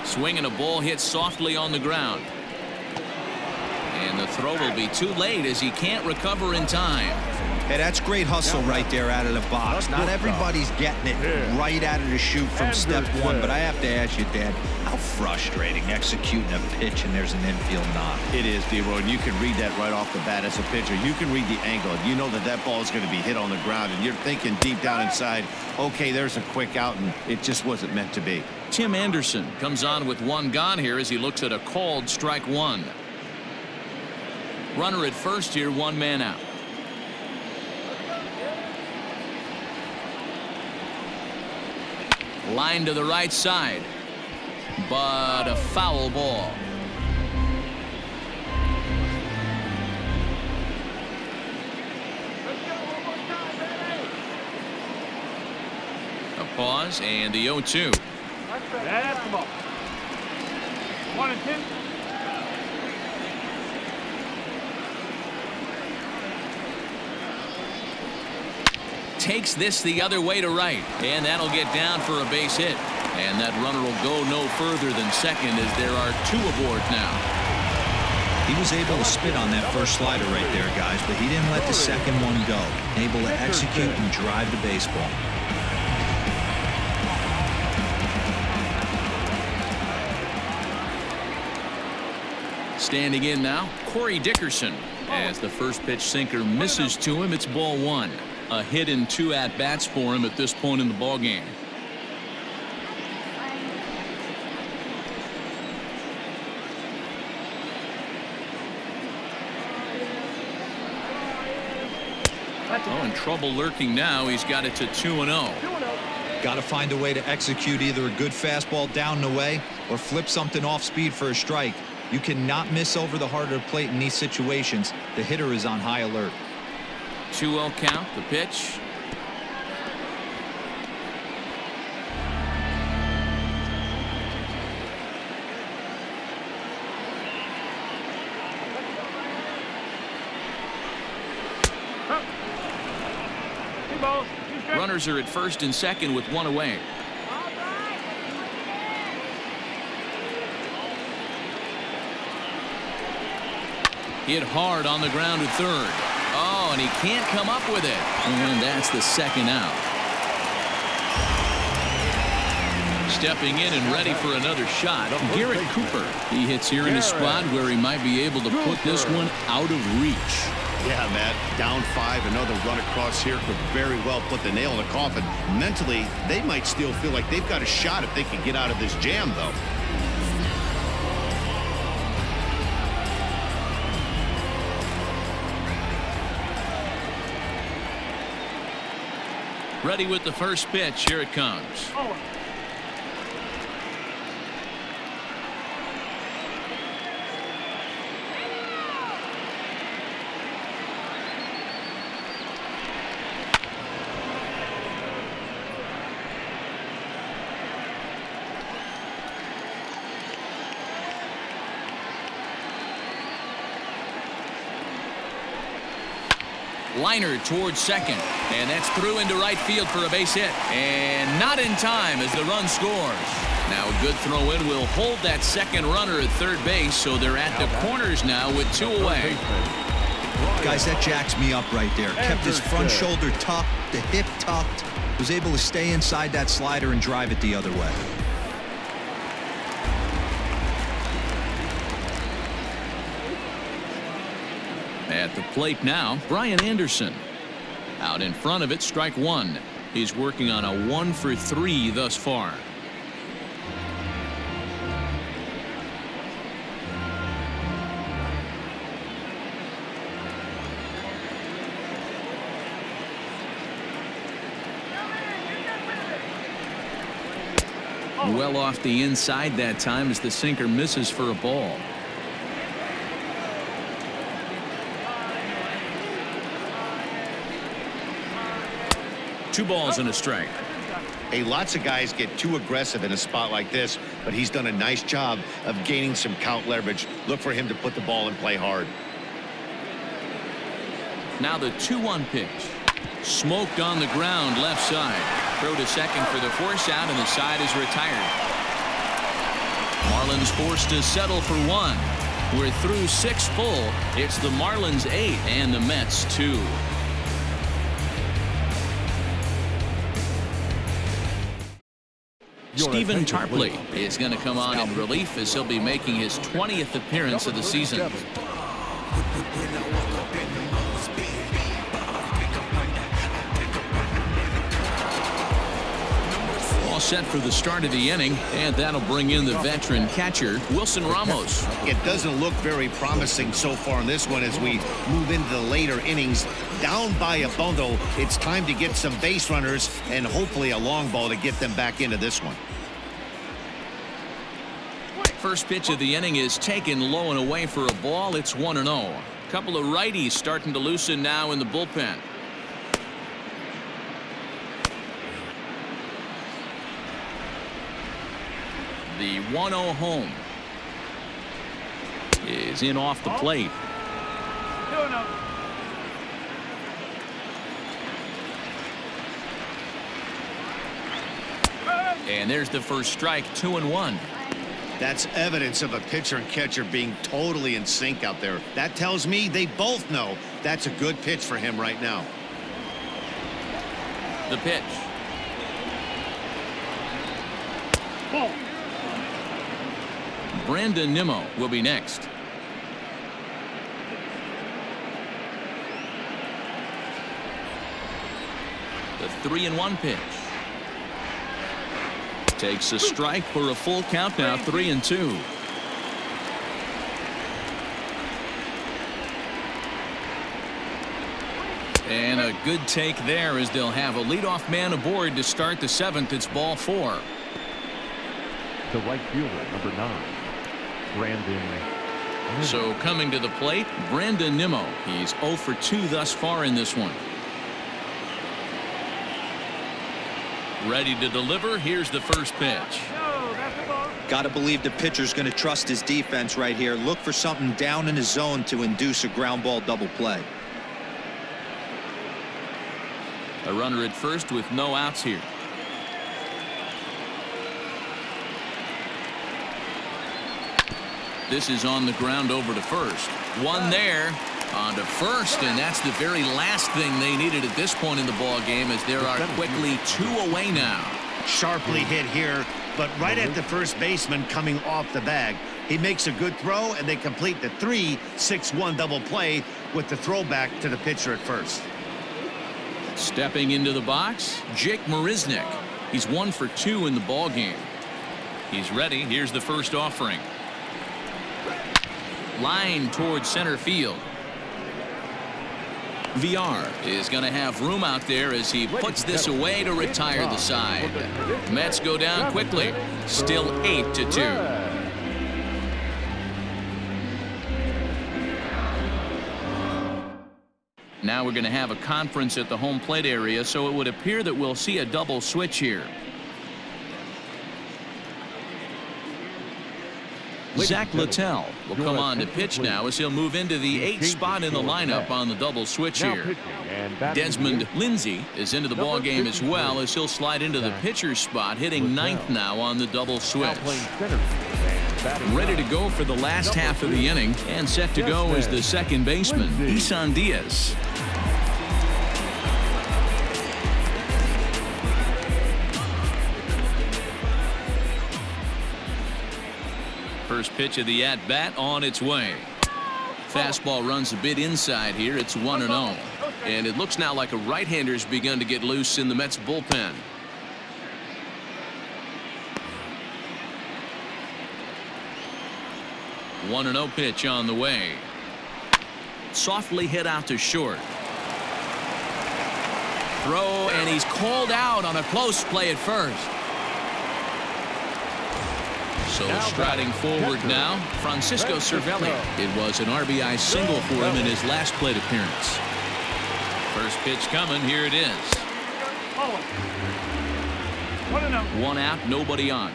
Swing and a ball hit softly on the ground. And the throw will be too late as he can't recover in time. Hey, that's great hustle right there out of the box. Not everybody's getting it right out of the chute from step 1, but I have to ask you, Dad, how frustrating executing a pitch and there's an infield knock. It is, D-Roy, and you can read that right off the bat as a pitcher. You can read the angle. You know that that ball is going to be hit on the ground, and you're thinking deep down inside, okay, there's a quick out, and it just wasn't meant to be. Tim Anderson comes on with 1 gone here as he looks at a called strike 1. Runner at first here, 1 man out. Line to the right side, but a foul ball. A pause and the 0-2. That's the ball. 1-2. takes this the other way to right, and that'll get down for a base hit. And that runner will go no further than second as there are 2 aboard now. He was able to spit on that first slider right there, guys, but he didn't let the second one go. Able to execute and drive the baseball. Standing in now, Corey Dickerson. As the first pitch sinker misses to him, it's ball 1. A hit and 2 at-bats for him at this point in the ballgame. Oh, in trouble lurking now. He's got it to 2-0. Got to find a way to execute either a good fastball down and away or flip something off speed for a strike. You cannot miss over the heart of the plate in these situations. The hitter is on high alert. 2-0 count, the pitch. Runners are at first and second with 1 away. Hit hard on the ground at third. Oh, and he can't come up with it. And that's the second out. Stepping in and ready for another shot, Garrett Cooper. He hits here in a spot where he might be able to put this one out of reach. Yeah, Matt, down 5, another run across here could very well put the nail in the coffin. Mentally, they might still feel like they've got a shot if they can get out of this jam, though. Ready with the first pitch. Here it comes. Liner towards second, and that's through into right field for a base hit, and not in time as the run scores. Now a good throw in will hold that second runner at third base, so they're at the corners now with 2 away. Guys, that jacks me up right there. Kept his front shoulder tucked, the hip tucked, was able to stay inside that slider and drive it the other way. At the plate now, Brian Anderson. Out in front of it, strike 1. He's working on a 1 for 3 thus far. Well off the inside that time as the sinker misses for a ball. Two balls and a strike. Hey, lots of guys get too aggressive in a spot like this, but he's done a nice job of gaining some count leverage. Look for him to put the ball in play hard. Now the 2-1 pitch. Smoked on the ground left side. Throw to second for the force out, and the side is retired. Marlins forced to settle for 1. We're through 6 full. It's the Marlins 8 and the Mets 2. Stephen Tarpley is going to come on in relief as he'll be making his 20th appearance of the season. All set for the start of the inning, and that'll bring in the veteran catcher, Wilson Ramos. It doesn't look very promising so far in this one as we move into the later innings. Down by a bundle, it's time to get some base runners and hopefully a long ball to get them back into this one. First pitch of the inning is taken low and away for a ball. It's 1-0. A couple of righties starting to loosen now in the bullpen. The 1-0 home is in off the plate. And there's the first strike, 2-1. That's evidence of a pitcher and catcher being totally in sync out there. That tells me they both know that's a good pitch for him right now. The pitch. Ball. Brandon Nimmo will be next. The 3-1 pitch. Takes a strike for a full count now, 3-2. And a good take there as they'll have a leadoff man aboard to start the 7th. It's ball 4. The right fielder, number 9, Brandon Nimmo. So coming to the plate, Brandon Nimmo. He's 0 for 2 thus far in this one. Ready to deliver. Here's the first pitch. Got to believe the pitcher's going to trust his defense right here. Look for something down in his zone to induce a ground ball double play. A runner at first with no outs here. This is on the ground over to first. One there. On to first, and that's the very last thing they needed at this point in the ball game, as there are quickly 2 away now. Sharply hit here, but right at the first baseman coming off the bag. He makes a good throw, and they complete the 3-6-1 double play with the throwback to the pitcher at first. Stepping into the box, Jake Marisnick. He's 1 for 2 in the ball game. He's ready. Here's the first offering. Line towards center field. VR is going to have room out there as he puts this away to retire the side. Mets go down quickly. Still 8-2. Now we're going to have a conference at the home plate area, so it would appear that we'll see a double switch here. Zach Littell will come on to pitch now as he'll move into the 8th spot in the lineup on the double switch here. Desmond Lindsay is into the ball game as well as he'll slide into the pitcher's spot, hitting 9th now on the double switch. Ready to go for the last half of the inning, and set to go is the second baseman, Isan Diaz. First pitch of the at-bat on its way. Fastball runs a bit inside here. It's 1-0. And it looks now like a right-hander's begun to get loose in the Mets bullpen. One 1-0 pitch on the way. Softly hit out to short. Throw, and he's called out on a close play at first. So striding forward now, Francisco Cervelli. It was an RBI single for him in his last plate appearance. First pitch coming. Here it is. 1 out, nobody on.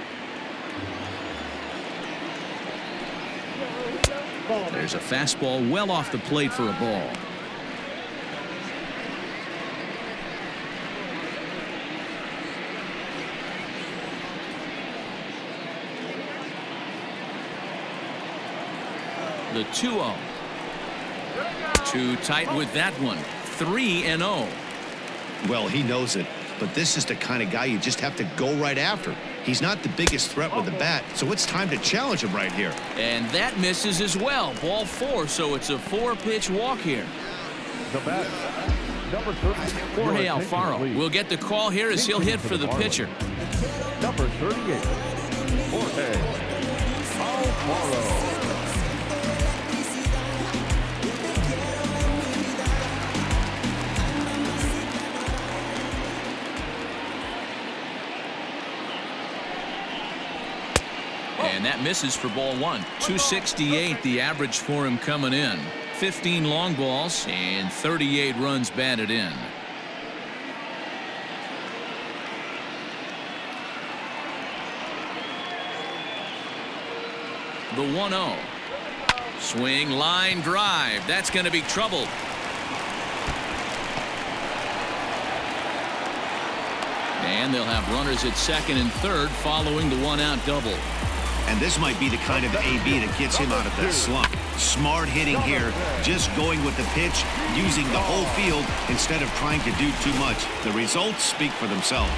There's a fastball well off the plate for a ball. The 2-0. Too tight with that one. 3-0. Well, he knows it, but this is the kind of guy you just have to go right after. He's not the biggest threat with the bat, so it's time to challenge him right here. And that misses as well. Ball 4, so it's a 4-pitch walk here. The bat, number 30, Jorge Alfaro will get the call here as he'll hit for the pitcher. Number 38, Jorge Alfaro. And that misses for ball 1. 268 the average for him coming in. 15 long balls and 38 runs batted in. The 1-0. Swing, line drive. That's going to be trouble. And they'll have runners at second and third following the one-out double. And this might be the kind of AB that gets him out of that slump. Smart hitting here, just going with the pitch, using the whole field instead of trying to do too much. The results speak for themselves.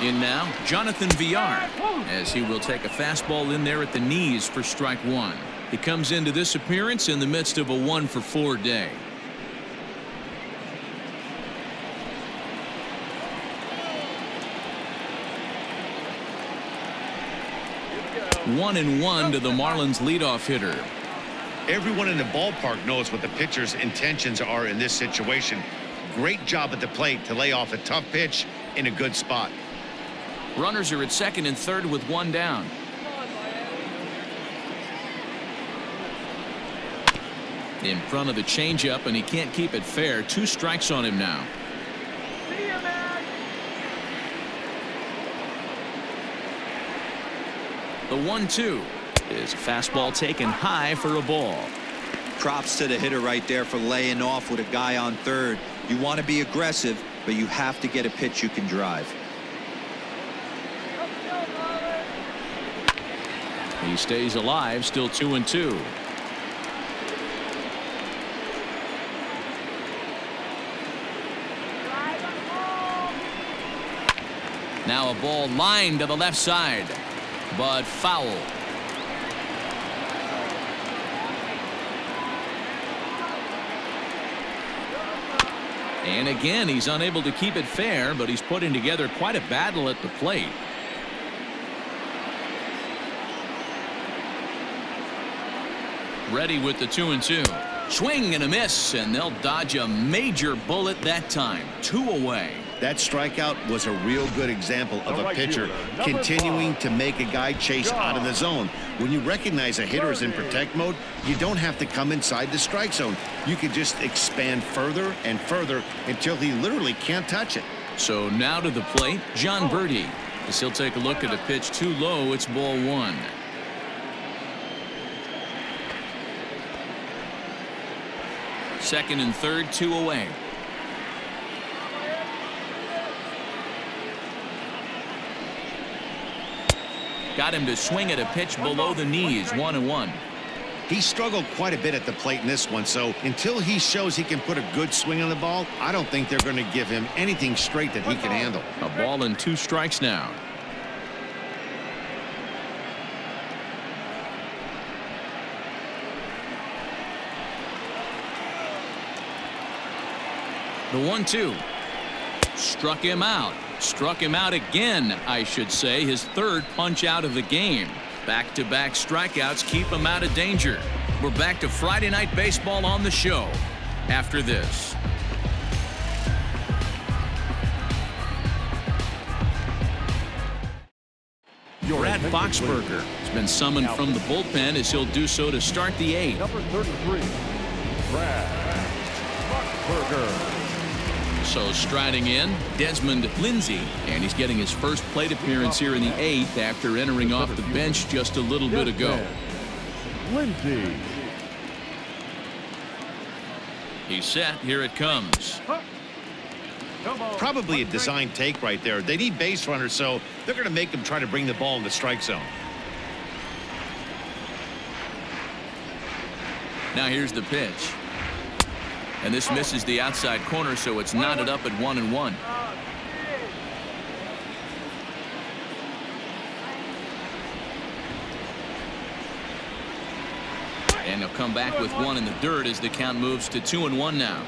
In now, Jonathan Villar, as he will take a fastball in there at the knees for strike one. He comes into this appearance in the midst of a 1-for-4 day. One and one to the Marlins leadoff hitter. Everyone in the ballpark knows what the pitcher's intentions are in this situation. Great job at the plate to lay off a tough pitch in a good spot. Runners are at second and third with one down. In front of the changeup, and he can't keep it fair. 2 strikes on him now. The 1-2 is a fastball taken high for a ball. Props to the hitter right there for laying off with a guy on third. You want to be aggressive, but you have to get a pitch you can drive. He stays alive, still 2-2. Now a ball lined to the left side, but foul. And again, he's unable to keep it fair, but he's putting together quite a battle at the plate. Ready with the 2-2. Swing and a miss, and they'll dodge a major bullet that time. 2 away. That strikeout was a real good example of a pitcher continuing to make a guy chase out of the zone. When you recognize a hitter is in protect mode, you don't have to come inside the strike zone. You can just expand further and further until he literally can't touch it. So now to the plate, John Birdie. As he'll take a look at a pitch too low, it's ball 1. Second and third, 2 away. Got him to swing at a pitch below the knees, 1-1. He struggled quite a bit at the plate in this one, so until he shows he can put a good swing on the ball, I don't think they're going to give him anything straight that he can handle. A ball and 2 strikes now. The 1-2. Struck him out. Struck him out again, I should say. His 3rd punch out of the game. Back-to-back strikeouts keep him out of danger. We're back to Friday Night Baseball on the show after this. Brad Boxberger has been summoned from the bullpen as he'll do so to start the 8th. Number 33, Brad Boxberger. So striding in, Desmond Lindsay, and he's getting his first plate appearance here in the 8th after entering off the bench just a little bit ago. Lindsay. He's set. Here it comes. Probably a design take right there. They need base runners, so they're going to make them try to bring the ball in the strike zone. Now here's the pitch. And this misses the outside corner, so it's knotted up at 1-1. And he'll come back with 1 in the dirt as the count moves to 2-1 now.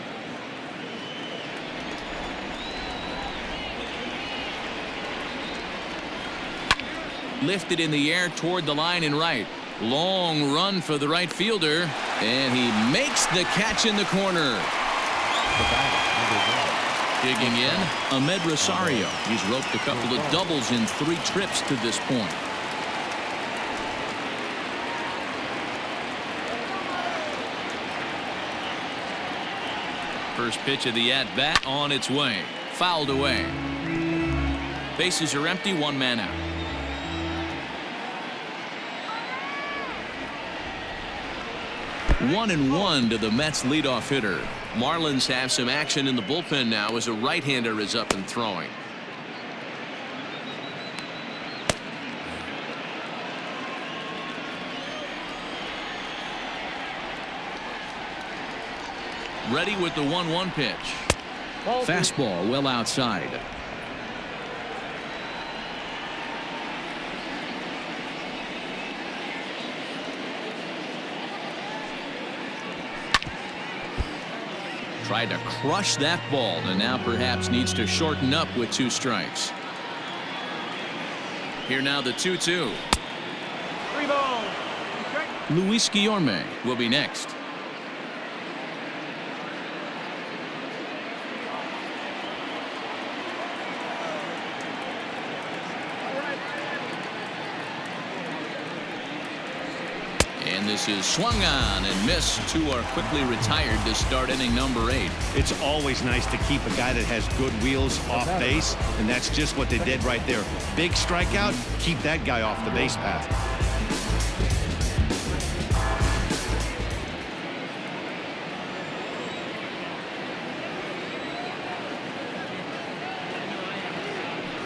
Lifted in the air toward the line and right. Long run for the right fielder, and he makes the catch in the corner. Digging in, Ahmed Rosario. He's roped a couple of doubles in 3 trips to this point. First pitch of the at-bat on its way. Fouled away. Bases are empty, 1 man out. One and one to the Mets leadoff hitter. Marlins have some action in the bullpen now as a right-hander is up and throwing. Ready with the 1-1 pitch. Fastball well outside. Tried to crush that ball and now perhaps needs to shorten up with 2 strikes. Here now the 2-2. 3 balls. Luis Guillorme will be next. And this is swung on and missed. 2 are quickly retired to start inning number 8. It's always nice to keep a guy that has good wheels off base, and that's just what they did right there. Big strikeout, keep that guy off the base path.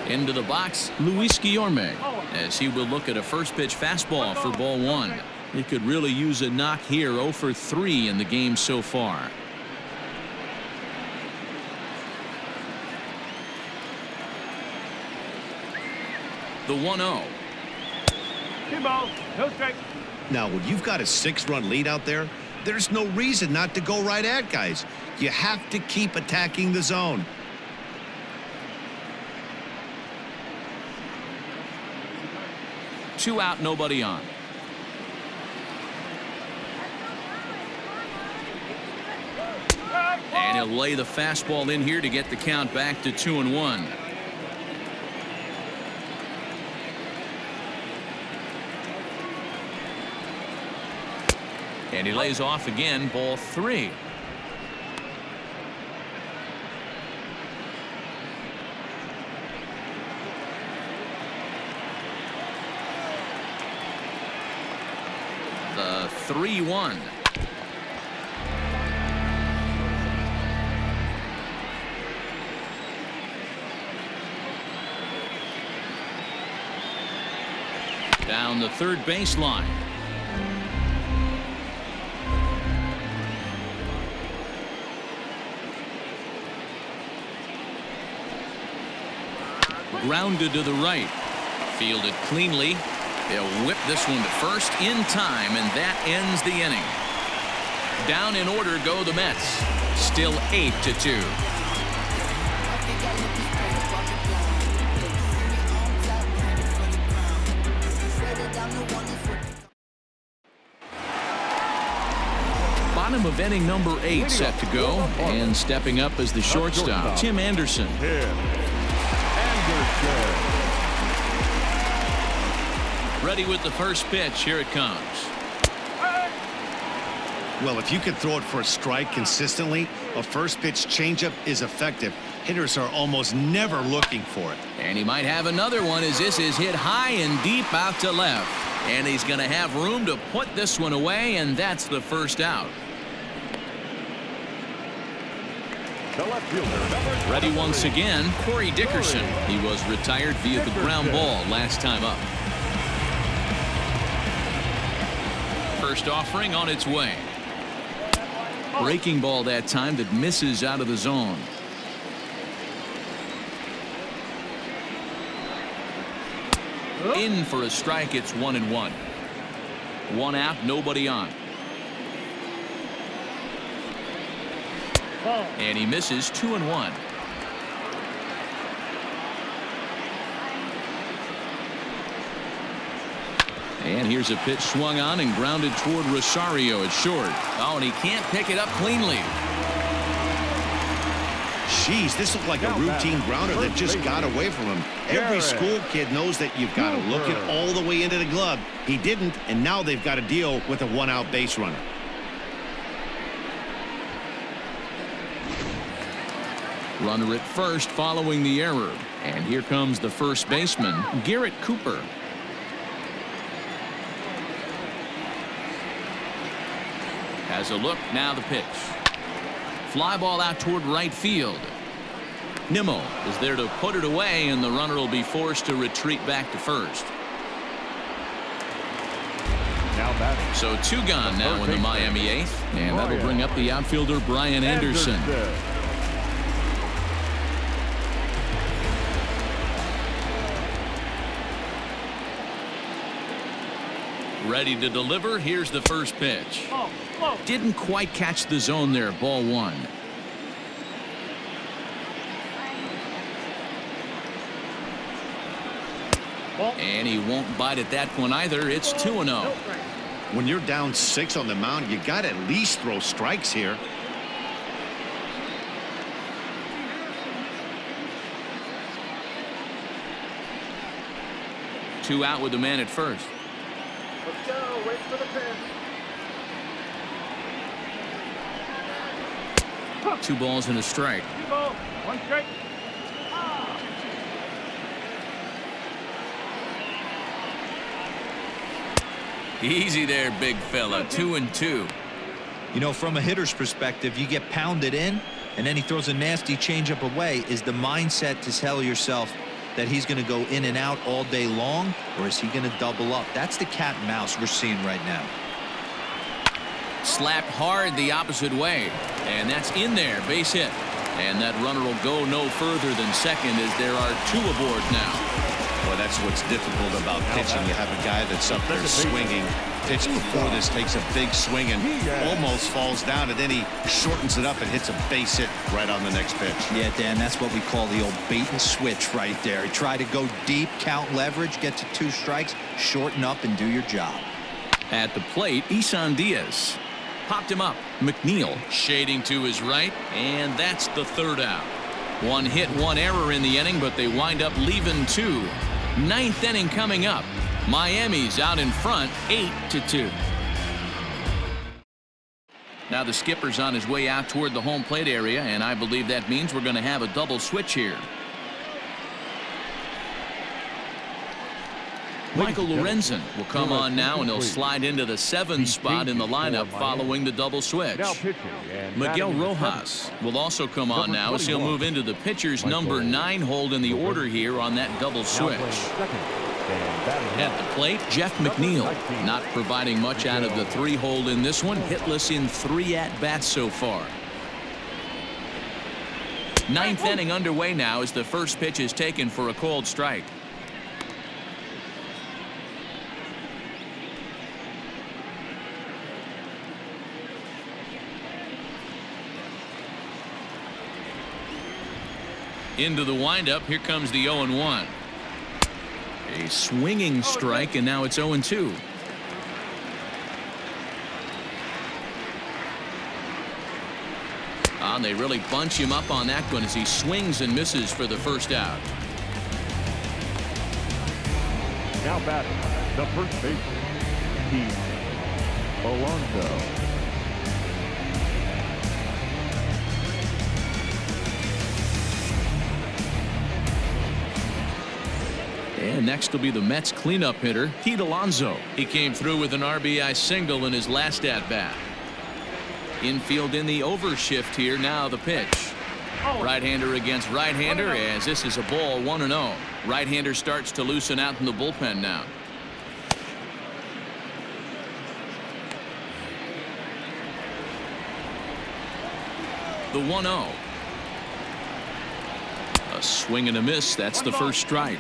Into the box, Luis Guillorme, as he will look at a first pitch fastball for ball 1. He could really use a knock here. 0 for 3 in the game so far. The 1-0. 2 balls. No strike. Now, when you've got a 6-run lead out there, there's no reason not to go right at guys. You have to keep attacking the zone. Two out, nobody on. And he'll lay the fastball in here to get the count back to 2-1. And he lays off again, ball 3. The 3-1. Down the third baseline. Grounded to the right. Fielded cleanly. They'll whip this one to first in time, and that ends the inning. Down in order go the Mets. Still 8-2. Bottom of inning number 8 set to go, and stepping up as the shortstop, Tim Anderson. Ready with the first pitch. Here it comes. Well, if you can throw it for a strike consistently, a first pitch changeup is effective. Hitters are almost never looking for it. And he might have another one as this is hit high and deep out to left. And he's going to have room to put this one away, and that's the first out. Ready once again, Corey Dickerson. He was retired via the ground ball last time up. First offering on its way. Breaking ball that time that misses out of the zone. In for a strike. It's 1-1. 1 out, nobody on. And he misses. 2-1. And here's a pitch swung on and grounded toward Rosario at short. Oh, and he can't pick it up cleanly. Jeez, this looked like a routine grounder that just got away from him. Every school kid knows that you've got to look it all the way into the glove. He didn't, and now they've got to deal with a 1-out base runner. Runner at first following the error. And here comes the first baseman, Garrett Cooper. Has a look, now the pitch. Fly ball out toward right field. Nimmo is there to put it away, and the runner will be forced to retreat back to first. Now batting. So 2 gone now in the Miami 8th, and that'll bring up the outfielder Brian Anderson. Ready to deliver. Here's the first pitch. Didn't quite catch the zone there. Ball 1. And he won't bite at that one either. It's 2-0. When you're down 6 on the mound, you got to at least throw strikes here. Two out with the man at first. Let's go. Wait for the pitch. 2 balls and a strike. 2 balls, 1 strike. Easy there, big fella. 2-2. You know, from a hitter's perspective, you get pounded in, and then he throws a nasty changeup away. Is the mindset to tell yourself that he's going to go in and out all day long, or is he going to double up? That's the cat and mouse we're seeing right now. Slapped hard the opposite way, and that's in there. Base hit. And that runner will go no further than second as there are 2 aboard now. Well, that's what's difficult about pitching. You have a guy that's up there swinging. Pitch before this takes a big swing and almost falls down, and then he shortens it up and hits a base hit right on the next pitch. Yeah, Dan, that's what we call the old bait and switch right there. Try to go deep, count leverage, get to 2 strikes, shorten up, and do your job. At the plate, Isan Diaz. Popped him up. McNeil shading to his right, and that's the 3rd out. 1 hit, 1 error in the inning, but they wind up leaving 2. 9th inning coming up. Miami's out in front 8-2. Now the skipper's on his way out toward the home plate area, and I believe that means we're going to have a double switch here. Michael Lorenzen will come on now, and he'll slide into the 7 spot in the lineup following the double switch. Miguel Rojas will also come on now as he'll move into the pitcher's number 9 hold in the order here on that double switch. At the plate, Jeff McNeil not providing much out of the 3 hole in this one. Hitless in 3 at-bats so far. 9th inning underway now as the first pitch is taken for a called strike. Into the windup. Here comes the 0-1. A swinging strike, and now it's 0-2. And they really bunch him up on that one as he swings and misses for the first out. Now batting, the first baseman, Pete Alonso. And next will be the Mets cleanup hitter, Pete Alonso. He came through with an RBI single in his last at-bat. Infield in the overshift here. Now the pitch. Right-hander against right-hander as this is a ball 1-0. Right-hander starts to loosen out in the bullpen now. The 1-0. A swing and a miss. That's the first strike.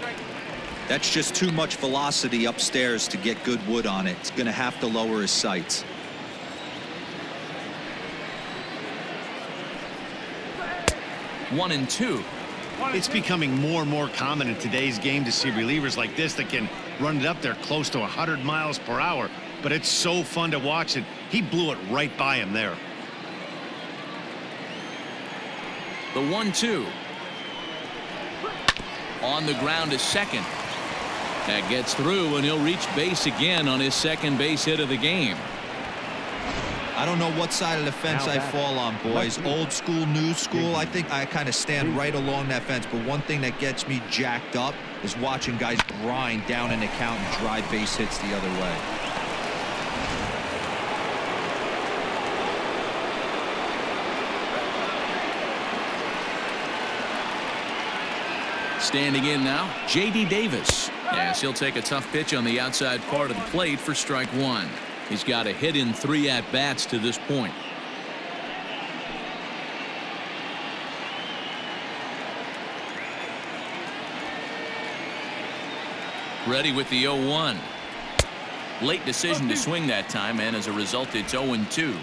That's just too much velocity upstairs to get good wood on it. It's going to have to lower his sights. One and two. It's becoming more and more common in today's game to see relievers like this that can run it up there close to 100 miles per hour. But it's so fun to watch it. He blew it right by him there. The 1-2. On the ground to second. That gets through, and he'll reach base again on his second base hit of the game. I don't know what side of the fence I fall on, boys. Old school, new school. I think I kind of stand right along that fence. But one thing that gets me jacked up is watching guys grind down an account and drive base hits the other way. Standing in now, J.D. Davis. Yes, he'll take a tough pitch on the outside part of the plate for strike one. He's got a hit in 3 at-bats to this point. Ready with the 0-1. Late decision to swing that time, and as a result, it's 0-2.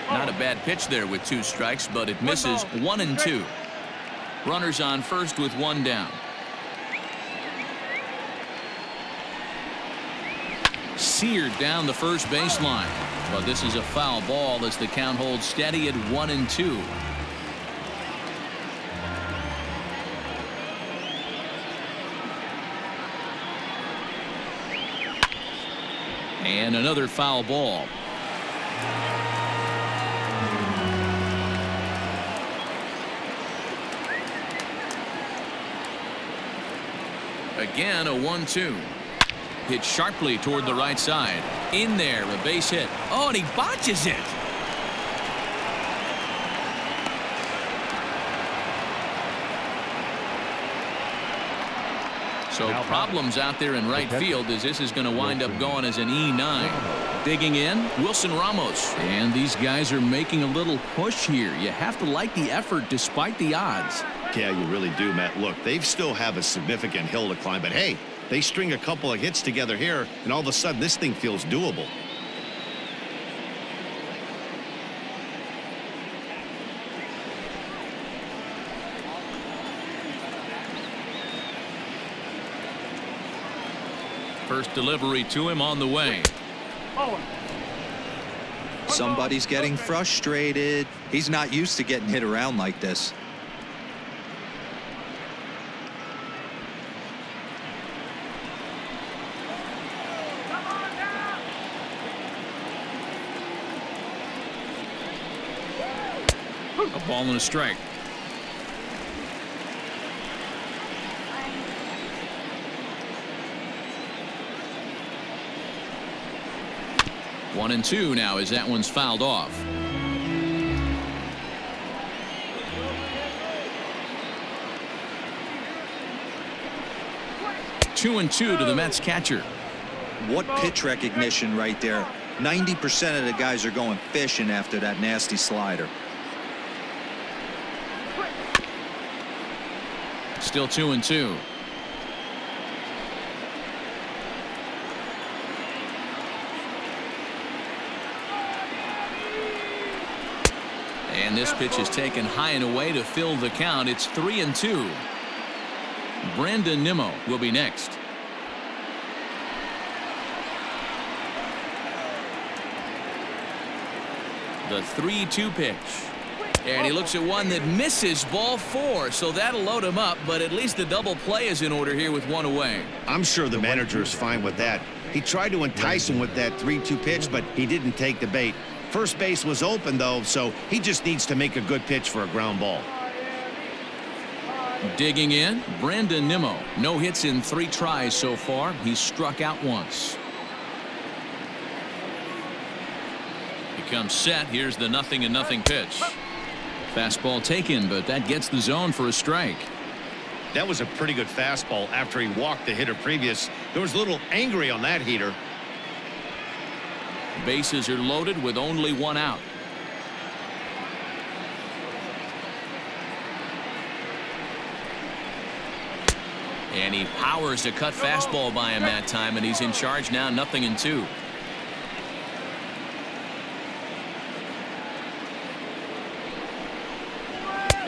Not a bad pitch there with 2 strikes, but it misses 1-2. Runners on first with 1 down. Seared down the first baseline, but this is a foul ball as the count holds steady at 1-2. And another foul ball. Again, a 1-2. Hit sharply toward the right side. In there, a base hit. Oh, and he botches it. So problems out there in right field as this is going to wind up going as an E9. Digging in, Wilson Ramos. And these guys are making a little push here. You have to like the effort despite the odds. Yeah, you really do, Matt. Look, they still have a significant hill to climb, but hey, they string a couple of hits together here, and all of a sudden this thing feels doable. First delivery to him on the way. Somebody's getting frustrated. He's not used to getting hit around like this. A ball and a strike. One and two now as that one's fouled off. 2-2 to the Mets catcher. What pitch recognition right there. 90% of the guys are going fishing after that nasty slider. Still 2-2. And this pitch is taken high and away to fill the count. It's 3-2. Brandon Nimmo will be next. The 3-2 pitch. And he looks at one that misses, ball 4, so that'll load him up, but at least the double play is in order here with one away. I'm sure the manager is fine with that. He tried to entice him with that 3-2 pitch, but he didn't take the bait. First base was open, though, so he just needs to make a good pitch for a ground ball. Digging in, Brandon Nimmo. No hits in 3 tries so far. He's struck out once. He comes set. Here's the 0-0 pitch. Fastball taken, but that gets the zone for a strike. That was a pretty good fastball after he walked the hitter previous. There was a little angry on that heater. Bases are loaded with only one out. And he powers a cut fastball by him that time, and he's in charge now, 0-2.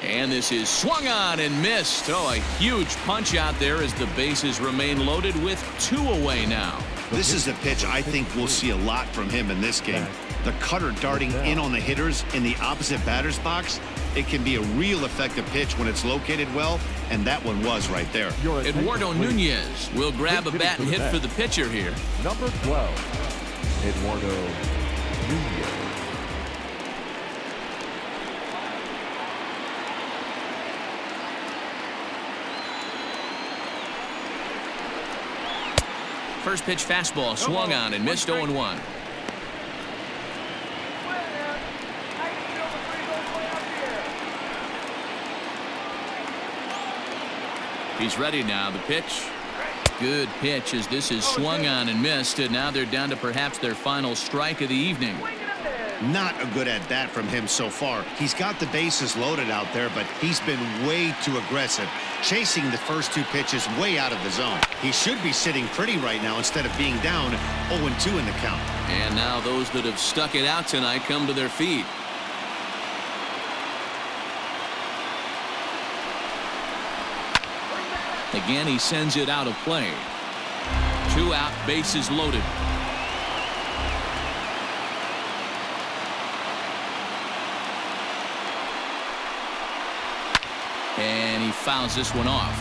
And this is swung on and missed. Oh, a huge punch out there as the bases remain loaded with 2 away now. This is a pitch I think we'll see a lot from him in this game. The cutter darting in on the hitters in the opposite batter's box. It can be a real effective pitch when it's located well, and that one was right there. Eduardo Nunez will grab a bat and hit for the pitcher here. Number 12, Eduardo Nunez. First pitch fastball swung on and missed 0-1. He's ready now. The pitch. Good pitch as this is swung on and missed, and now they're down to perhaps their final strike of the evening. Not a good at bat from him so far. He's got the bases loaded out there, but he's been way too aggressive, chasing the first 2 pitches way out of the zone. He should be sitting pretty right now instead of being down 0-2 in the count. And now those that have stuck it out tonight come to their feet. Again, he sends it out of play. 2 out, bases loaded. And he fouls this one off.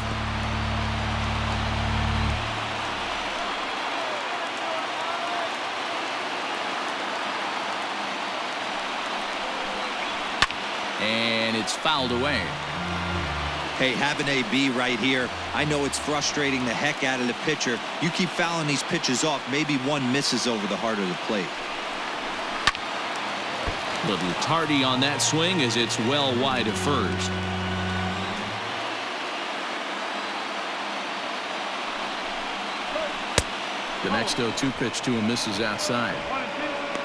And it's fouled away. Hey, have an AB right here. I know it's frustrating the heck out of the pitcher. You keep fouling these pitches off, maybe one misses over the heart of the plate. Little tardy on that swing as it's well wide of first. The next 0-2 pitch to him misses outside.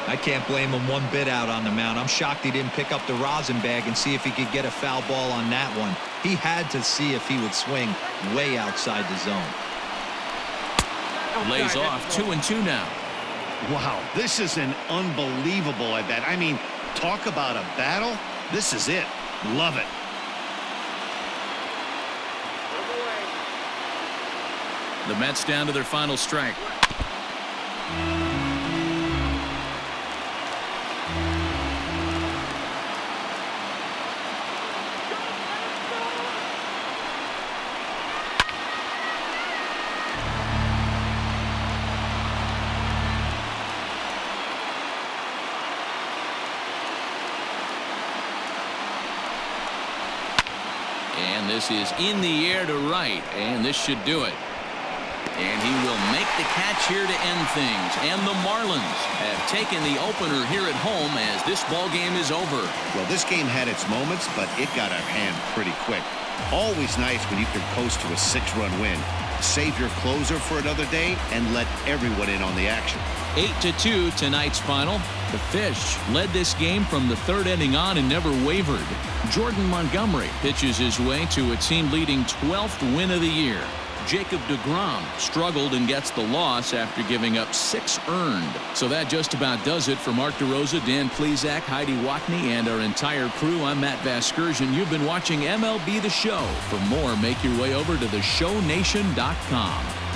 I can't blame him one bit out on the mound. I'm shocked he didn't pick up the rosin bag and see if he could get a foul ball on that one. He had to see if he would swing way outside the zone. Lays off 2-2 now. Wow, this is an unbelievable at bat. I mean, talk about a battle. This is it. Love it. The Mets down to their final strike. And this is in the air to right, and this should do it. And he will make the catch here to end things. And the Marlins have taken the opener here at home as this ball game is over. Well, this game had its moments, but it got out of hand pretty quick. Always nice when you can coast to a 6-run win. Save your closer for another day and let everyone in on the action. 8-2 tonight's final. The Fish led this game from the 3rd inning on and never wavered. Jordan Montgomery pitches his way to a team-leading 12th win of the year. Jacob deGrom struggled and gets the loss after giving up 6 earned. So that just about does it for Mark DeRosa, Dan Plesac, Heidi Watney, and our entire crew. I'm Matt Vasgersian. You've been watching MLB The Show. For more, make your way over to theshownation.com.